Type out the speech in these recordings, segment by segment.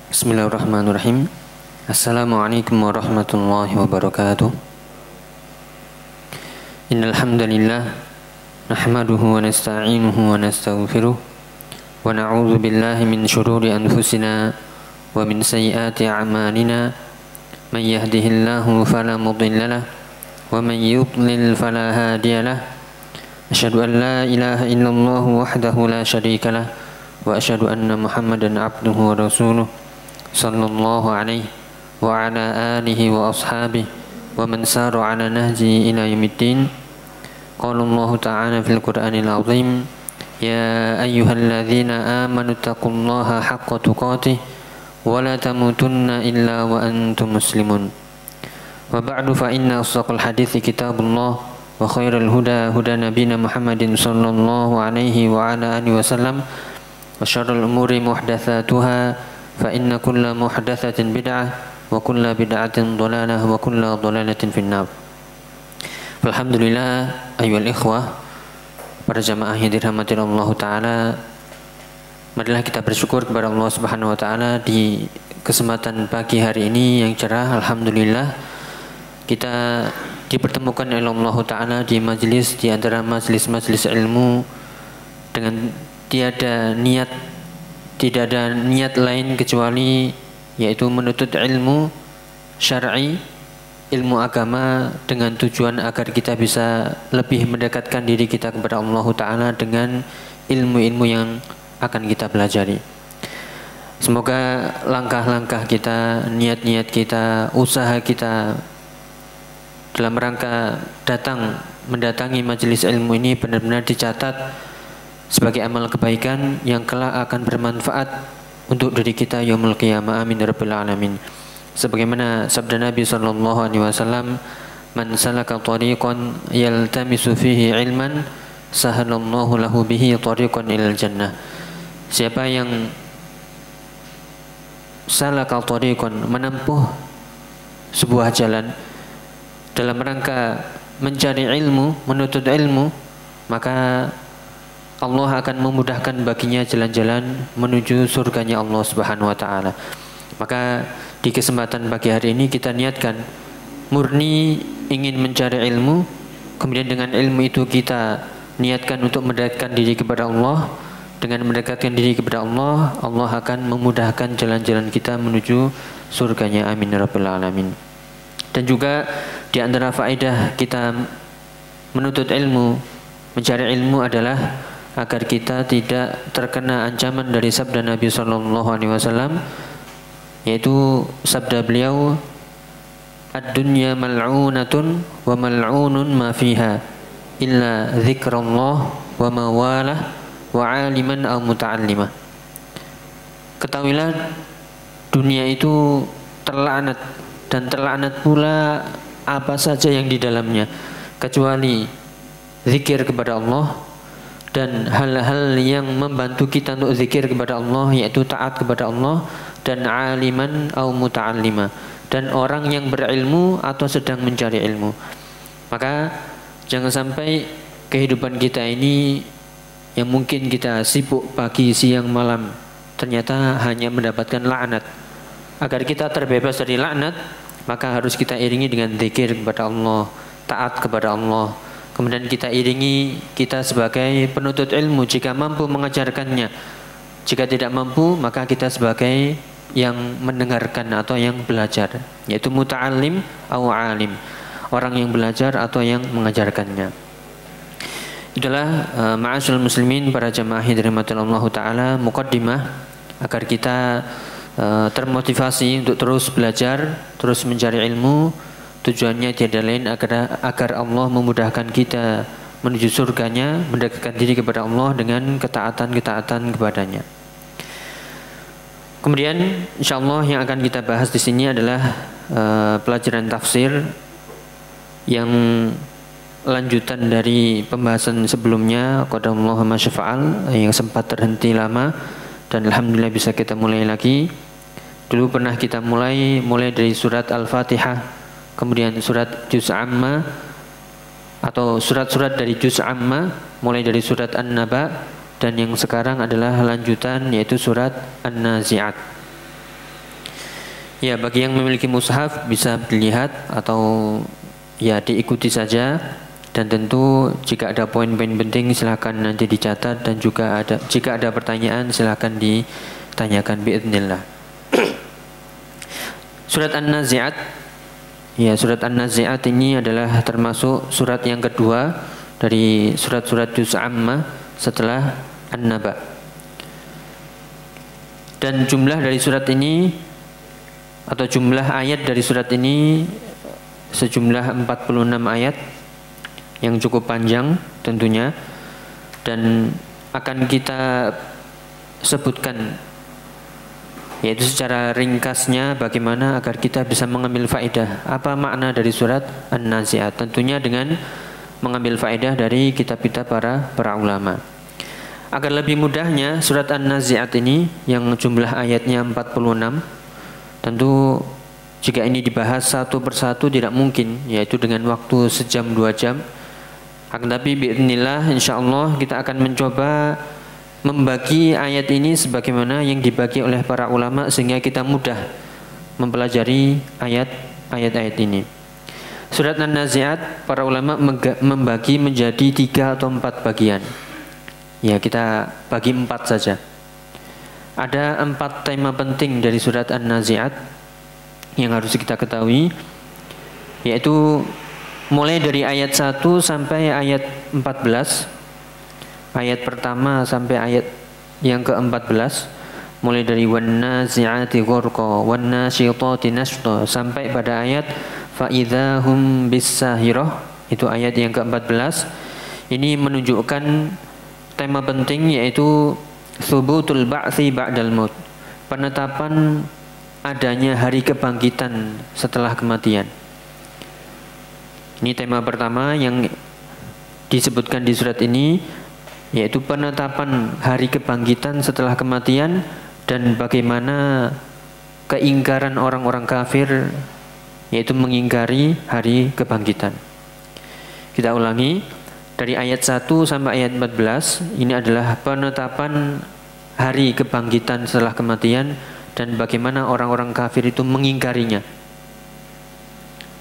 Bismillahirrahmanirrahim. Assalamualaikum warahmatullahi wabarakatuh. Innal hamdalillah nahmaduhu wa nasta'inuhu wa nastaghfiruh wa na'udzu billahi min shururi anfusina wa min sayyiati a'malina. Man yahdihillahu fala mudilla lahu wa man yudlil fala hadiya lahu. Asyhadu an la ilaha illallah wahdahu la syarika lahu wa asyhadu anna Muhammadan abduhu wa rasuluh sallallahu alaihi wa ala alihi wa ashabihi wa man saru ala nahji ila yaumiddin. Qala Allah ta'ala fil Qur'anil azim, ya ayyuhalladzina amanu taqullaha haqqa tuqatih wa la tamutunna illa wa antum muslimun. Wa ba'du fa inna asdaqal hadithi kitabullah wa khairal huda huda nabiyina Muhammadin sallallahu alaihi wa ala alihi wasallam wa syarrul umuri muhdatsatuha fa inna kulla muhdatsatin bid'ah wa kulla bid'atin dhalalah wa kulla dhalalatin finnar. Alhamdulillah ayyuhal ikhwah, para jamaah yang dirahmati Allah taala, marilah kita bersyukur kepada Allah Subhanahu wa taala di kesempatan pagi hari ini yang cerah. Alhamdulillah kita dipertemukan oleh Allah taala di majelis, di antara majelis-majelis ilmu dengan tidak ada niat lain kecuali yaitu menuntut ilmu syar'i, ilmu agama, dengan tujuan agar kita bisa lebih mendekatkan diri kita kepada Allah Ta'ala dengan ilmu-ilmu yang akan kita pelajari. Semoga langkah-langkah kita, niat-niat kita, usaha kita dalam rangka mendatangi majelis ilmu ini benar-benar dicatat sebagai amal kebaikan yang kelak akan bermanfaat untuk diri kita yaumul qiyamah. Amin ya rabbal alamin. Sebagaimana sabda Nabi sallallahu alaihi wasallam, man salaka tariqan yaltamisu fihi ilman sahalallahu lahu bihi tariqan ilal jannah. Siapa yang salaka tariqan, menempuh sebuah jalan dalam rangka mencari ilmu, menuntut ilmu, maka Allah akan memudahkan baginya jalan-jalan menuju surganya Allah Subhanahu wa taala. Maka di kesempatan pagi hari ini kita niatkan murni ingin mencari ilmu, kemudian dengan ilmu itu kita niatkan untuk mendekatkan diri kepada Allah. Dengan mendekatkan diri kepada Allah, Allah akan memudahkan jalan-jalan kita menuju surganya. Amin ya rabbal alamin. Dan juga di antara faedah kita menuntut ilmu, mencari ilmu adalah agar kita tidak terkena ancaman dari sabda Nabi sallallahu alaihi wasallam, yaitu sabda beliau, ad-dunya mal'unatun wa mal'unun ma fiha illa dzikrullah wa mawalah wa 'aliman aw muta'allimah. Ketahuilah dunia itu terlaknat, dan terlaknat pula apa saja yang di dalamnya kecuali zikir kepada Allah dan hal-hal yang membantu kita untuk zikir kepada Allah, yaitu taat kepada Allah, dan aliman au muta'allima, dan orang yang berilmu atau sedang mencari ilmu. Maka jangan sampai kehidupan kita ini yang mungkin kita sibuk pagi siang malam ternyata hanya mendapatkan laknat. Agar kita terbebas dari laknat, maka harus kita iringi dengan zikir kepada Allah, taat kepada Allah. Kemudian kita iringi kita sebagai penuntut ilmu jika mampu mengajarkannya. Jika tidak mampu, maka kita sebagai yang mendengarkan atau yang belajar, yaitu muta'allim atau alim, orang yang belajar atau yang mengajarkannya. Itulah ma'asyiral muslimin, para jamaah yang dirahmati Allah taala, muqaddimah agar kita termotivasi untuk terus belajar, terus mencari ilmu. Tujuannya tiada lain agar Allah memudahkan kita menuju surganya, mendekatkan diri kepada Allah dengan ketaatan-ketaatan kepadanya. Kemudian insyaallah yang akan kita bahas di sini adalah pelajaran tafsir yang lanjutan dari pembahasan sebelumnya, qadamullahu ma syafa'al, yang sempat terhenti lama, dan alhamdulillah bisa kita mulai lagi. Dulu pernah kita mulai dari surat Al-Fatihah, kemudian surat Juz Amma atau surat-surat dari Juz Amma, mulai dari surat An-Naba, dan yang sekarang adalah lanjutan yaitu surat An-Nazi'at. Ya, bagi yang memiliki mushaf bisa dilihat atau ya diikuti saja, dan tentu jika ada poin-poin penting silahkan nanti dicatat, dan juga jika ada pertanyaan silahkan ditanyakan biidznillah. Surat An-Nazi'at. Ya, surat An-Nazi'at ini adalah termasuk surat yang kedua dari surat-surat juz amma setelah An-Naba. Dan jumlah dari surat ini atau jumlah ayat dari surat ini sejumlah 46 ayat yang cukup panjang tentunya, dan akan kita sebutkan yaitu secara ringkasnya bagaimana agar kita bisa mengambil faedah apa makna dari surat An-Nazi'at, tentunya dengan mengambil faedah dari kitab-kitab para ulama. Agar lebih mudahnya surat An-Nazi'at ini yang jumlah ayatnya 46, tentu jika ini dibahas satu persatu tidak mungkin, yaitu dengan waktu sejam 2 jam. Akan tapi biidznillah insyaallah kita akan mencoba membagi ayat ini sebagaimana yang dibagi oleh para ulama sehingga kita mudah mempelajari ayat-ayat ini. Surat An-Nazi'at para ulama membagi menjadi 3 atau 4 bagian. Ya, kita bagi 4 saja. Ada 4 tema penting dari surat An-Nazi'at yang harus kita ketahui, yaitu mulai dari ayat 1 sampai ayat 14. Ayat pertama sampai ayat yang ke-14, mulai dari wan-nazi'ati ghurqa wan-nasyitati nashta sampai pada ayat fa idzahum bis-sahirah, itu ayat yang ke-14. Ini menunjukkan tema penting, yaitu Thubutul ba'tsi ba'dal maut, penetapan adanya hari kebangkitan setelah kematian. Ini tema pertama yang disebutkan di surat ini, yaitu penetapan hari kebangkitan setelah kematian dan bagaimana keingkaran orang-orang kafir, yaitu mengingkari hari kebangkitan. Kita ulangi. Dari ayat 1 sampai ayat 14 ini adalah penetapan hari kebangkitan setelah kematian dan bagaimana orang-orang kafir itu mengingkarinya.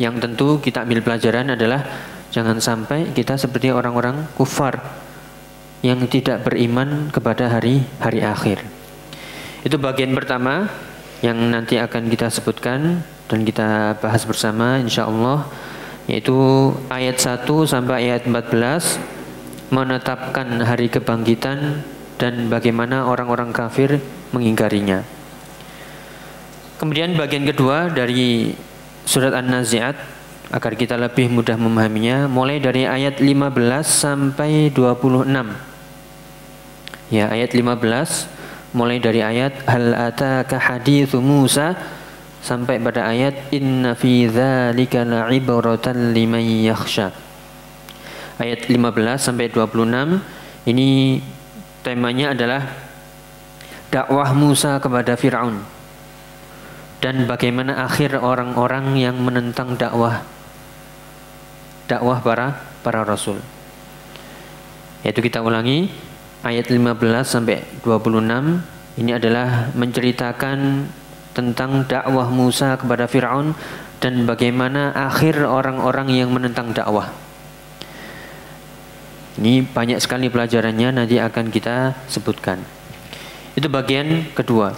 Yang tentu kita ambil pelajaran adalah jangan sampai kita seperti orang-orang kufar yang tidak beriman kepada hari akhir. Itu bagian pertama yang nanti akan kita sebutkan dan kita bahas bersama insyaallah, yaitu ayat 1 sampai ayat 14 menetapkan hari kebangkitan dan bagaimana orang-orang kafir mengingkarinya. Kemudian bagian kedua dari surat An-Nazi'at agar kita lebih mudah memahaminya, mulai dari ayat 15 sampai 26. Ya, ayat 15 mulai dari ayat hal ataka haditsu Musa sampai pada ayat inna fi dzalika la'ibratan liman yakhsha. Ayat 15 sampai 26 ini temanya adalah dakwah Musa kepada Firaun dan bagaimana akhir orang-orang yang menentang dakwah para rasul. Yaitu kita ulangi, ayat 15 sampai 26 ini adalah menceritakan tentang dakwah Musa kepada Firaun dan bagaimana akhir orang-orang yang menentang dakwah. Ini banyak sekali pelajarannya, nanti akan kita sebutkan. Itu bagian kedua.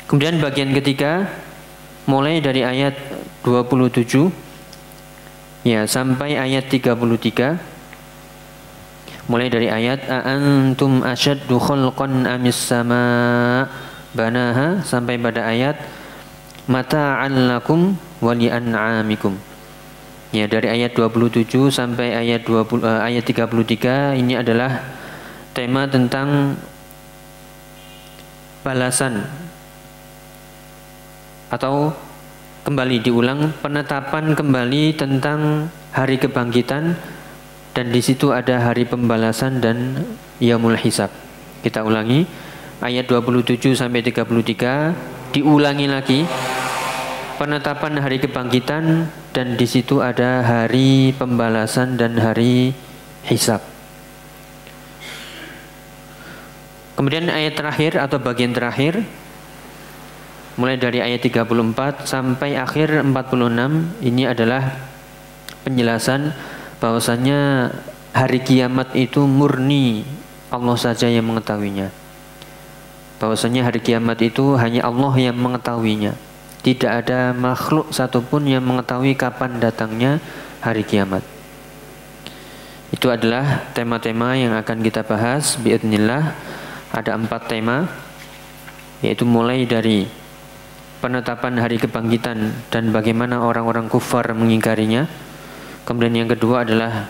Kemudian bagian ketiga mulai dari ayat 27 ya sampai ayat 33. Mulai dari ayat a'antum asyaddu khalqan amis sama banaha sampai pada ayat mata'an lakum wa li'an'amikum. Ya, dari ayat 27 sampai ayat 33 ini adalah tema tentang balasan atau kembali diulang penetapan kembali tentang hari kebangkitan, dan di situ ada hari pembalasan dan yaumul hisab. Kita ulangi ayat 27 sampai 33 diulangi lagi penetapan hari kebangkitan dan di situ ada hari pembalasan dan hari hisab. Kemudian ayat terakhir atau bagian terakhir mulai dari ayat 34 sampai akhir 46. Ini adalah penjelasan bahwasanya hari kiamat itu murni Allah saja yang mengetahuinya. Bahwasanya hari kiamat itu hanya Allah yang mengetahuinya. Tidak ada makhluk satupun yang mengetahui kapan datangnya hari kiamat. Itu adalah tema-tema yang akan kita bahas biidznillah. Ada 4 tema, yaitu mulai dari penetapan hari kebangkitan dan bagaimana orang-orang kufar mengingkarinya. Kemudian yang kedua adalah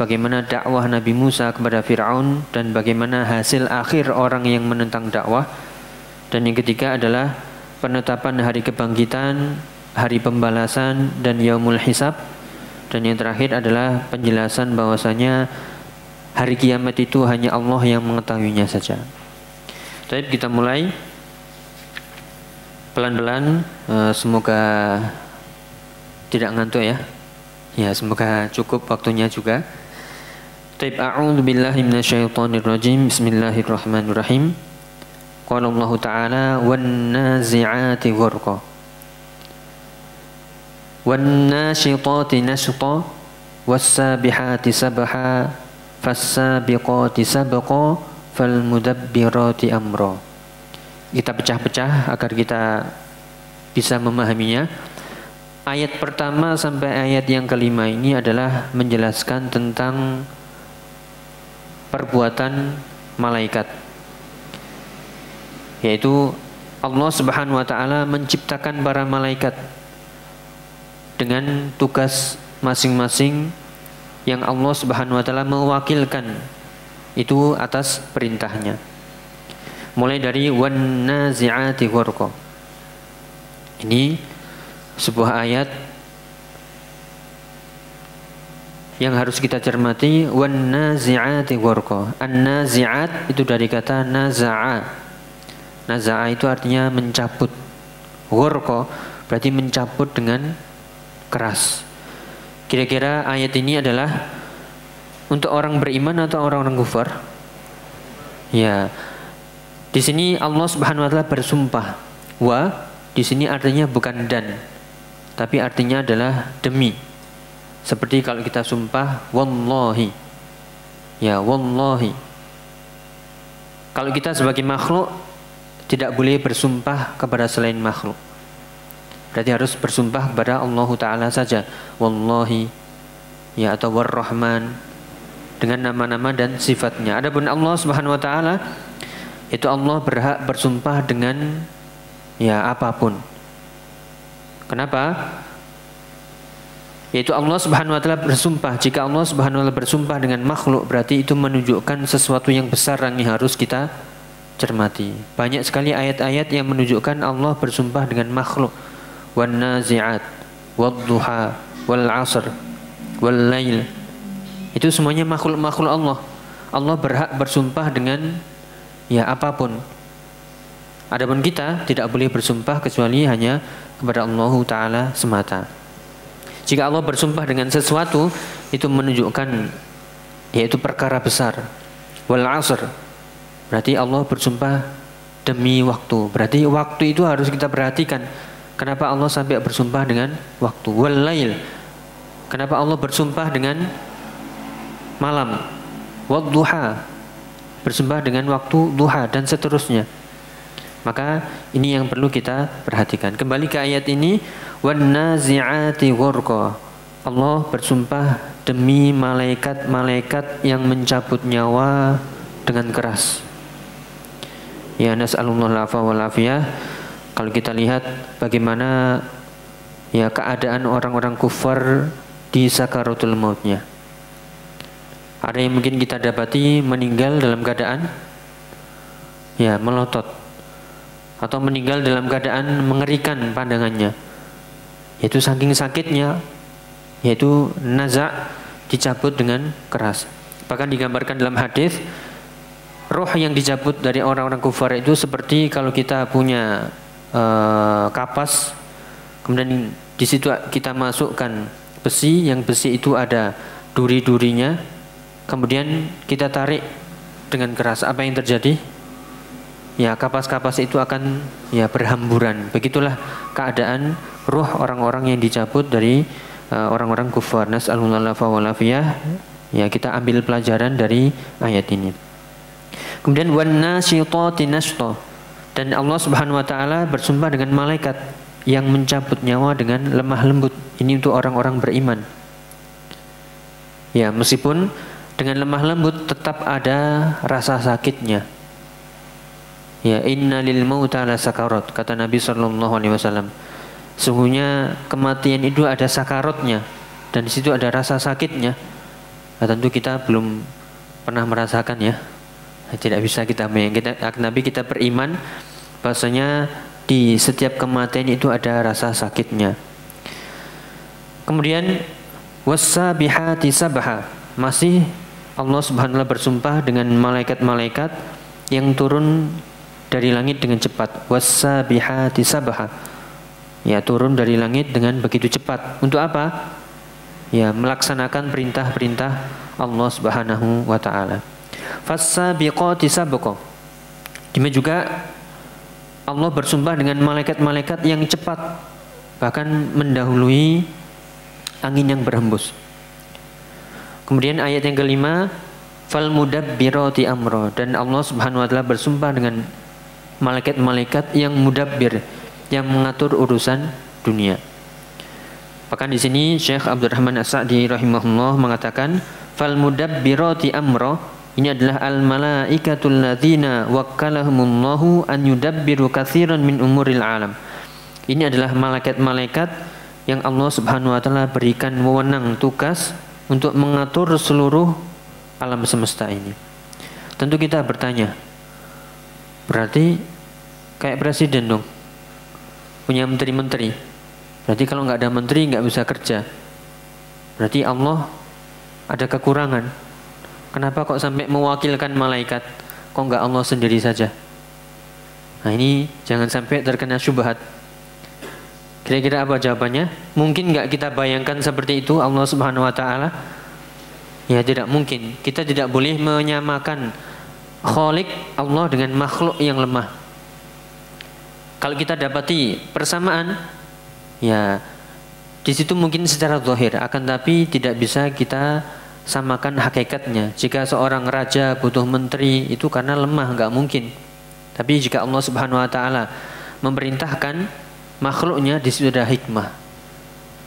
bagaimana dakwah Nabi Musa kepada Fir'aun dan bagaimana hasil akhir orang yang menentang dakwah. Dan yang ketiga adalah penetapan hari kebangkitan, hari pembalasan, dan yaumul hisab. Dan yang terakhir adalah penjelasan bahwasanya hari kiamat itu hanya Allah yang mengetahuinya saja. Baik, kita mulai pelan-pelan. Semoga tidak ngantuk ya. Ya, semoga cukup waktunya juga. Baik, a'udzu billahi minasyaitonir rajim. Bismillahirrahmanirrahim. Qala Allah Ta'ala wan nazi'ati gharqa wan nashitati nashta was sabihati sabha fas sabiqati sabqa fal mudabbirati amra. Kita pecah-pecah agar kita bisa memahaminya. Ayat pertama sampai ayat yang kelima ini adalah menjelaskan tentang perbuatan malaikat, yaitu Allah Subhanahu wa taala menciptakan para malaikat dengan tugas masing-masing yang Allah Subhanahu wa taala mewakilkan itu atas perintahnya. Mulai dari wan nazi'ati gharqa. Ini sebuah ayat yang harus kita cermati. Wan nazi'ati gharqa. An-nazi'at itu dari kata naza'a. Naza'a itu artinya mencabut. Gharqa berarti mencabut dengan keras. Kira-kira ayat ini adalah untuk orang beriman atau orang-orang kufar? Ya. Di sini Allah Subhanahu wa taala bersumpah. Wa di sini artinya bukan dan, tapi artinya adalah demi. Seperti kalau kita sumpah wallahi. Ya, wallahi. Kalau kita sebagai makhluk tidak boleh bersumpah kepada selain makhluk. Berarti harus bersumpah kepada Allah Ta'ala saja. Wallahi, ya, atau War-Rahman, dengan nama-nama dan sifatnya. Adapun Allah Subhanahu wa taala, itu Allah berhak bersumpah dengan ya apapun. Kenapa? Yaitu Allah Subhanahu wa taala bersumpah. Jika Allah Subhanahu wa taala bersumpah dengan makhluk, berarti itu menunjukkan sesuatu yang besar yang harus kita cermati. Banyak sekali ayat-ayat yang menunjukkan Allah bersumpah dengan makhluk. Wan nazi'at, wad-duha, wal 'asr, wal lail. Itu semuanya makhluk-makhluk Allah. Allah berhak bersumpah dengan ya apapun. Adapun kita tidak boleh bersumpah kecuali hanya kepada Allah Ta'ala semata. Jika Allah bersumpah dengan sesuatu, itu menunjukkan yaitu perkara besar. Wal 'asr, berarti Allah bersumpah demi waktu. Berarti waktu itu harus kita perhatikan. Kenapa Allah sampai bersumpah dengan waktu? Wal lail, kenapa Allah bersumpah dengan malam? Wad duha, bersumpah dengan waktu duha, dan seterusnya. Maka ini yang perlu kita perhatikan. Kembali ke ayat ini, wan nazi'ati gharqa. Allah bersumpah demi malaikat-malaikat yang mencabut nyawa dengan keras. Ya, nas'alullah al-'afwa wal 'afiyah. Kalau kita lihat bagaimana ya keadaan orang-orang kufar di sakaratul mautnya. Ada yang mungkin kita dapati meninggal dalam keadaan ya melotot, atau meninggal dalam keadaan mengerikan pandangannya, yaitu saking sakitnya, yaitu naza', dicabut dengan keras. Bahkan digambarkan dalam hadis, roh yang dicabut dari orang-orang kufar itu seperti kalau kita punya kapas, kemudian di situ kita masukkan besi, yang besi itu ada duri-durinya, kemudian kita tarik dengan keras. Apa yang terjadi? ya kapas-kapas itu akan ya berhamburan. Begitulah keadaan ruh orang-orang yang dicabut dari orang-orang kufar. Nas'alullah wal afiyah. Ya, kita ambil pelajaran dari ayat ini. Kemudian wan nasyitati nashta. Dan Allah Subhanahu wa taala bersumpah dengan malaikat yang mencabut nyawa dengan lemah lembut. Ini untuk orang-orang beriman. Ya, meskipun dengan lemah lembut tetap ada rasa sakitnya. Ya, innalil mauta la sakarat, kata Nabi sallallahu alaihi wasallam. Sungguhnya kematian itu ada sakaratnya dan di situ ada rasa sakitnya. Nah, tentu kita belum pernah merasakan ya. Tidak bisa kita Nabi kita beriman bahwasanya di setiap kematian itu ada rasa sakitnya. Kemudian was-sabihati sabha. Masih Allah Subhanahu wa taala bersumpah dengan malaikat-malaikat yang turun dari langit dengan cepat. Was-sabihati sabha. Ya, turun dari langit dengan begitu cepat. Untuk apa? Ya, melaksanakan perintah-perintah Allah Subhanahu wa taala. Fas-sabiqati sabqa. Demikian juga Allah bersumpah dengan malaikat-malaikat yang cepat, bahkan mendahului angin yang berhembus. Kemudian ayat yang kelima, fal mudabbirati amra, dan Allah Subhanahu wa taala bersumpah dengan malaikat-malaikat yang mudabbir, yang mengatur urusan dunia. Bahkan di sini Syekh Abdurrahman As-Sa'di rahimahullah mengatakan fal mudabbirati amra, ini adalah al malaikatul ladzina wakkalahumullahu an yudabbiru katsiran min umuril alam. Ini adalah malaikat-malaikat yang Allah Subhanahu wa taala berikan wewenang tugas untuk mengatur seluruh alam semesta ini. Tentu kita bertanya, berarti kayak presiden dong, punya menteri-menteri. Berarti kalau nggak ada menteri nggak bisa kerja. Berarti Allah ada kekurangan. Kenapa kok sampai mewakilkan malaikat? Kok nggak Allah sendiri saja? Nah, ini jangan sampai terkena syubhat. Kira-kira apa jawabannya? Mungkin nggak kita bayangkan seperti itu Allah Subhanahu wa taala? Ya, tidak mungkin. Kita tidak boleh menyamakan Khaliq Allah dengan makhluk yang lemah. Kalau kita dapati persamaan, ya di situ mungkin secara zahir, akan tapi tidak bisa kita samakan hakikatnya. Jika seorang raja butuh menteri, itu karena lemah, nggak mungkin. Tapi jika Allah Subhanahu wa taala memerintahkan makhluknya, di situ ada hikmah.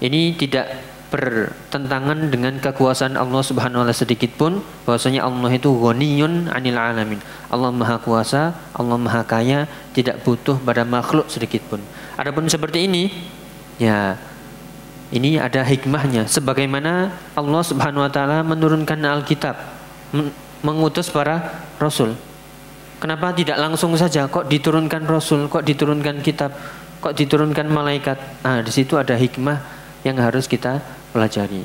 Ini tidak bertentangan dengan kekuasaan Allah Subhanahu wa taala sedikit pun, bahwasanya Allah itu ghaniyun 'anil alamin. Allah Maha Kuasa, Allah Maha Kaya, tidak butuh pada makhluk sedikit pun. Adapun seperti ini, ya ini ada hikmahnya. Sebagaimana Allah Subhanahu wa taala menurunkan Alkitab, mengutus para rasul. Kenapa tidak langsung saja? Kok diturunkan rasul, kok diturunkan kitab, kok diturunkan malaikat? Ah, di situ ada hikmah yang harus kita pelajari.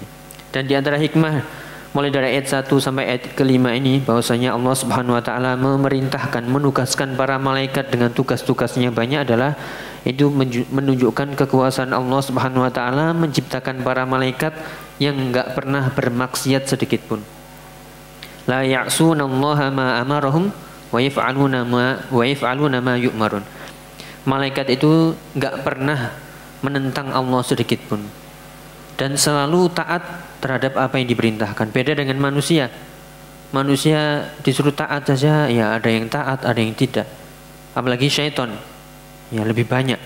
Dan di antara hikmah mulai dari ayat 1 sampai ayat kelima ini, bahwasanya Allah Subhanahu wa taala memerintahkan, menugaskan para malaikat dengan tugas-tugasnya banyak adalah itu menunjukkan kekuasaan Allah Subhanahu wa taala menciptakan para malaikat yang enggak pernah bermaksiat sedikit pun. La ya'sunallaha ma amarahum wa yaf'aluna ma yu'marun. Malaikat itu enggak pernah menentang Allah sedikit pun dan selalu taat terhadap apa yang diperintahkan. Beda dengan manusia. Manusia disuruh taat saja, ya ada yang taat, ada yang tidak. Apalagi syaitan, ya lebih banyak.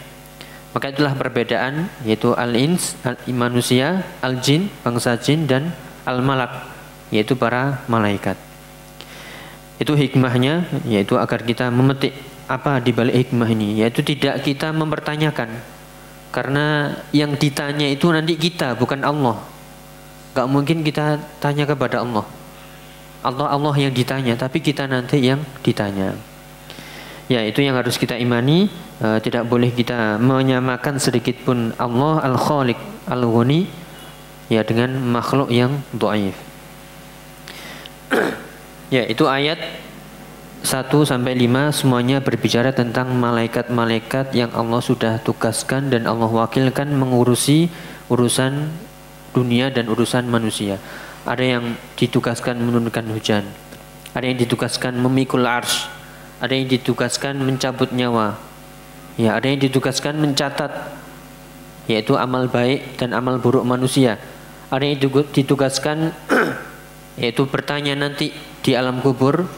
Maka itulah perbedaan, yaitu al-ins, manusia, al-jin, bangsa jin, dan al-malak, yaitu para malaikat. Itu hikmahnya, yaitu agar kita memetik apa di balik hikmah ini, yaitu tidak kita mempertanyakan, karena yang ditanya itu nanti kita, bukan Allah. Gak mungkin kita tanya kepada Allah. Allah yang ditanya, tapi kita nanti yang ditanya. Ya, itu yang harus kita imani. Tidak boleh kita menyamakan sedikit pun Allah Al-Khaliq Al-Ghani ya dengan makhluk yang dhaif. Ya, itu ayat 1 sampai 5 semuanya berbicara tentang malaikat-malaikat yang Allah sudah tugaskan dan Allah wakilkan mengurusi urusan dunia dan urusan manusia. Ada yang ditugaskan menurunkan hujan, ada yang ditugaskan memikul arsy, ada yang ditugaskan mencabut nyawa. Ya, ada yang ditugaskan mencatat, yaitu amal baik dan amal buruk manusia. Ada yang ditugaskan yaitu bertanya nanti di alam kubur,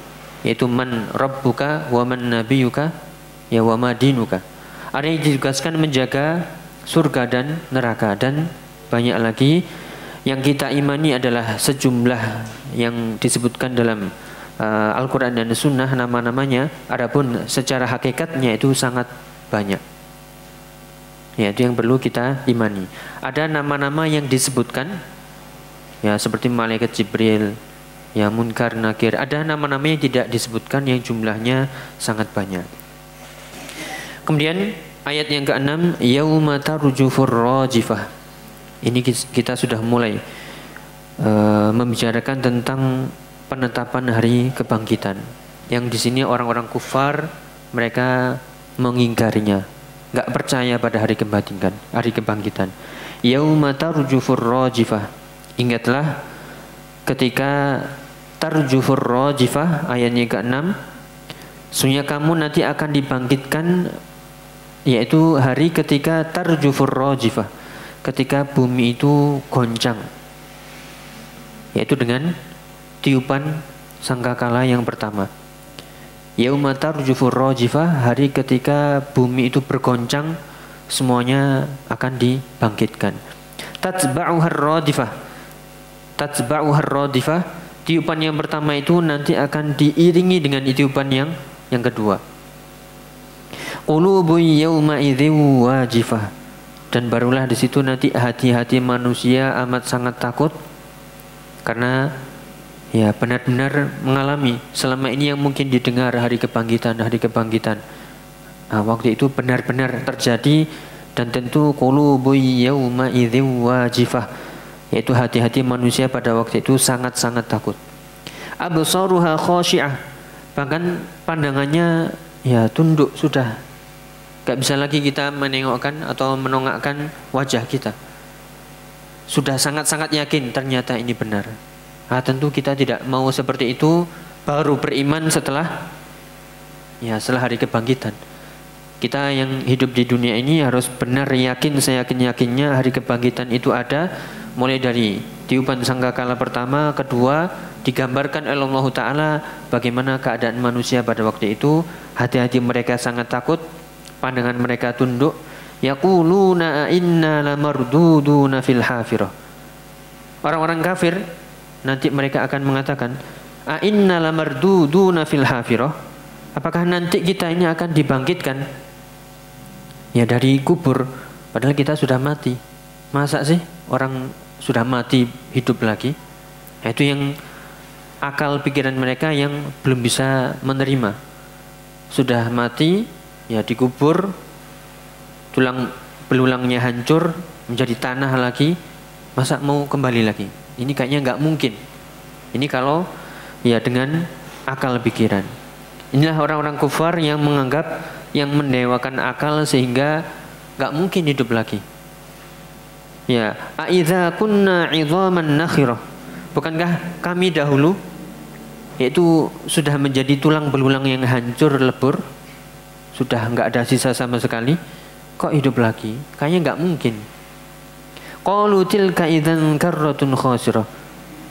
yaitu man rabbuka wa man nabiyuka ya wa ma dinuka. Ada yang ditugaskan menjaga surga dan neraka, dan banyak lagi. Yang kita imani adalah sejumlah yang disebutkan dalam Al-Quran dan Sunnah nama-namanya. Adapun secara hakikatnya itu sangat banyak. Ya, itu yang perlu kita imani. Ada nama-nama yang disebutkan, ya seperti malaikat Jibril, ya Munkar Nakir. Ada nama-nama yang tidak disebutkan yang jumlahnya sangat banyak. Kemudian ayat yang ke-6, yauma tarjufur rajifah. Ini kita sudah mulai membicarakan tentang penetapan hari kebangkitan. Yang di sini orang-orang kufar mereka mengingkarinya, nggak percaya pada hari kebangkitan. Yauma tarjufur rajifah. Ingatlah ketika tarjufur rajifah, ayatnya ke-6, sesungguhnya kamu nanti akan dibangkitkan, yaitu hari ketika tarjufur rajifah, ketika bumi itu goncang, yaitu dengan tiupan sangkakala yang pertama. Yauma tarjufur rajifah, hari ketika bumi itu bergoncang, semuanya akan dibangkitkan. Tatba'uhar radifah. Tatba'uhar radifah, tiupan yang pertama itu nanti akan diiringi dengan tiupan yang kedua. Qulubun yauma idzin wajifah. Dan barulah di situ nanti hati-hati manusia amat sangat takut, karena ya benar-benar mengalami selama ini yang mungkin didengar hari kebangkitan. Nah, waktu itu benar-benar terjadi, dan tentu qulubun yauma idzin wajifah, yaitu hati-hati manusia pada waktu itu sangat-sangat takut. Absaruha khashi'ah, bahkan pandangannya ya tunduk sudah. Gak bisa lagi kita menengokkan atau menongakkan wajah kita. Sudah sangat-sangat yakin ternyata ini benar. Nah, tentu kita tidak mau seperti itu, baru beriman setelah hari kebangkitan. Kita yang hidup di dunia ini harus benar yakin, seyakin-yakinnya hari kebangkitan itu ada, mulai dari tiupan sangkakala pertama, kedua, digambarkan oleh Allah Ta'ala bagaimana keadaan manusia pada waktu itu. Hati-hati mereka sangat takut, pandangan mereka tunduk. Yaquluna inna lamarduduna fil hafirah. Orang-orang kafir nanti mereka akan mengatakan, a inna lamarduduna fil hafirah. Apakah nanti kita ini akan dibangkitkan ya dari kubur, padahal kita sudah mati. Masa sih orang sudah mati hidup lagi? Nah, itu yang akal pikiran mereka yang belum bisa menerima. Sudah mati, ya dikubur, tulang belulangnya hancur menjadi tanah lagi, masa mau kembali lagi? Ini kayaknya nggak mungkin. Ini kalau ya dengan akal pikiran. Inilah orang-orang kufar yang menganggap, yang mendewakan akal sehingga nggak mungkin hidup lagi. Ya, aidza kunna 'idhaman nakhirah. Bukankah kami dahulu yaitu sudah menjadi tulang belulang yang hancur lebur? Sudah nggak ada sisa sama sekali, kok hidup lagi? Kayaknya nggak mungkin. Qalu tilka idzan karratun khasirah.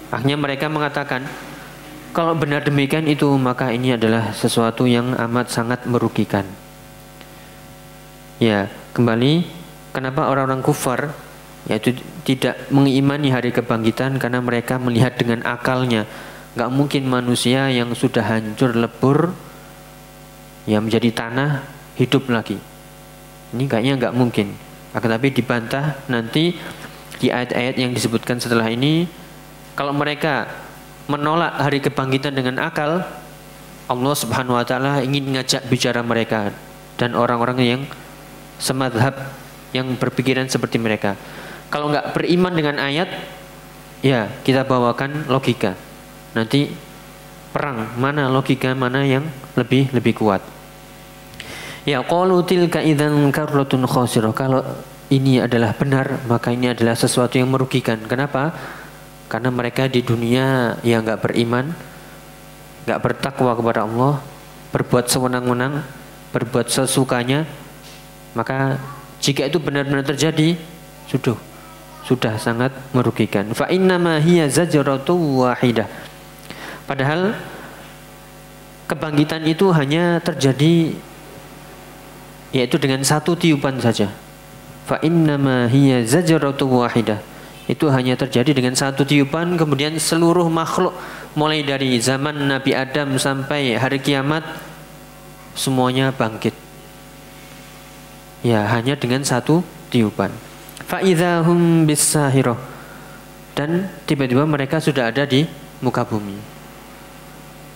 Akhirnya mereka mengatakan, kalau benar demikian itu maka ini adalah sesuatu yang amat sangat merugikan. Ya, kembali kenapa orang-orang kufar yaitu tidak mengimani hari kebangkitan, karena mereka melihat dengan akalnya. Nggak mungkin manusia yang sudah hancur lebur yang menjadi tanah hidup lagi. Ini kayaknya nggak mungkin. Akan tapi dibantah nanti di ayat-ayat yang disebutkan setelah ini. Kalau mereka menolak hari kebangkitan dengan akal, Allah Subhanahu wa taala ingin ngajak bicara mereka dan orang-orang yang semadhab, yang berpikiran seperti mereka. Kalau nggak beriman dengan ayat, ya kita bawakan logika. Nanti perang, mana logika mana yang lebih kuat. Ya qalu tilka idzan karratun khasirah. Kalau ini adalah benar, maka ini adalah sesuatu yang merugikan. Kenapa? Karena mereka di dunia yang nggak beriman, nggak bertakwa kepada Allah, berbuat sewenang-wenang, berbuat sesukanya, maka jika itu benar-benar terjadi, sudah sangat merugikan. Fa innama hiya zajratun wahidah. Padahal kebangkitan itu hanya terjadi yaitu dengan satu tiupan saja. Fa innama hiya zajratun wahidah. Itu hanya terjadi dengan satu tiupan, kemudian seluruh makhluk mulai dari zaman Nabi Adam sampai hari kiamat semuanya bangkit. Ya, hanya dengan satu tiupan. Fa idzahum bis-sahirah. Dan tiba-tiba mereka sudah ada di muka bumi.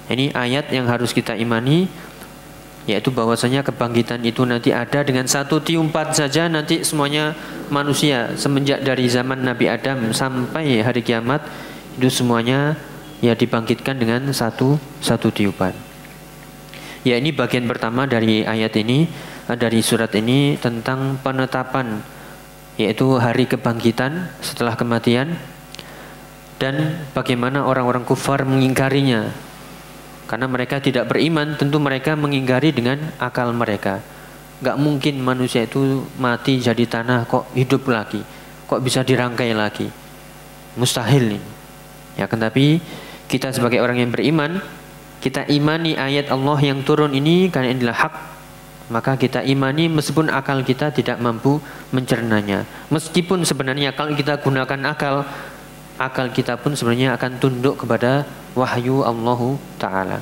Ini ayat yang harus kita imani, yaitu bahwasanya kebangkitan itu nanti ada dengan satu tiupan saja. Nanti semuanya manusia semenjak dari zaman Nabi Adam sampai hari kiamat itu semuanya ya dibangkitkan dengan satu tiupan. Ya, ini bagian pertama dari ayat ini, dari surat ini, tentang penetapan yaitu hari kebangkitan setelah kematian dan bagaimana orang-orang kufar mengingkarinya. Karena mereka tidak beriman, tentu mereka mengingkari dengan akal mereka. Gak mungkin manusia itu mati jadi tanah kok hidup lagi, kok bisa dirangkai lagi. Mustahil ini. Ya, tetapi kita sebagai orang yang beriman, kita imani ayat Allah yang turun ini karena inilah hak. Maka kita imani meskipun akal kita tidak mampu mencernanya. Meskipun sebenarnya kalau kita gunakan akal kita pun sebenarnya akan tunduk kepada wahyu Allah Ta'ala.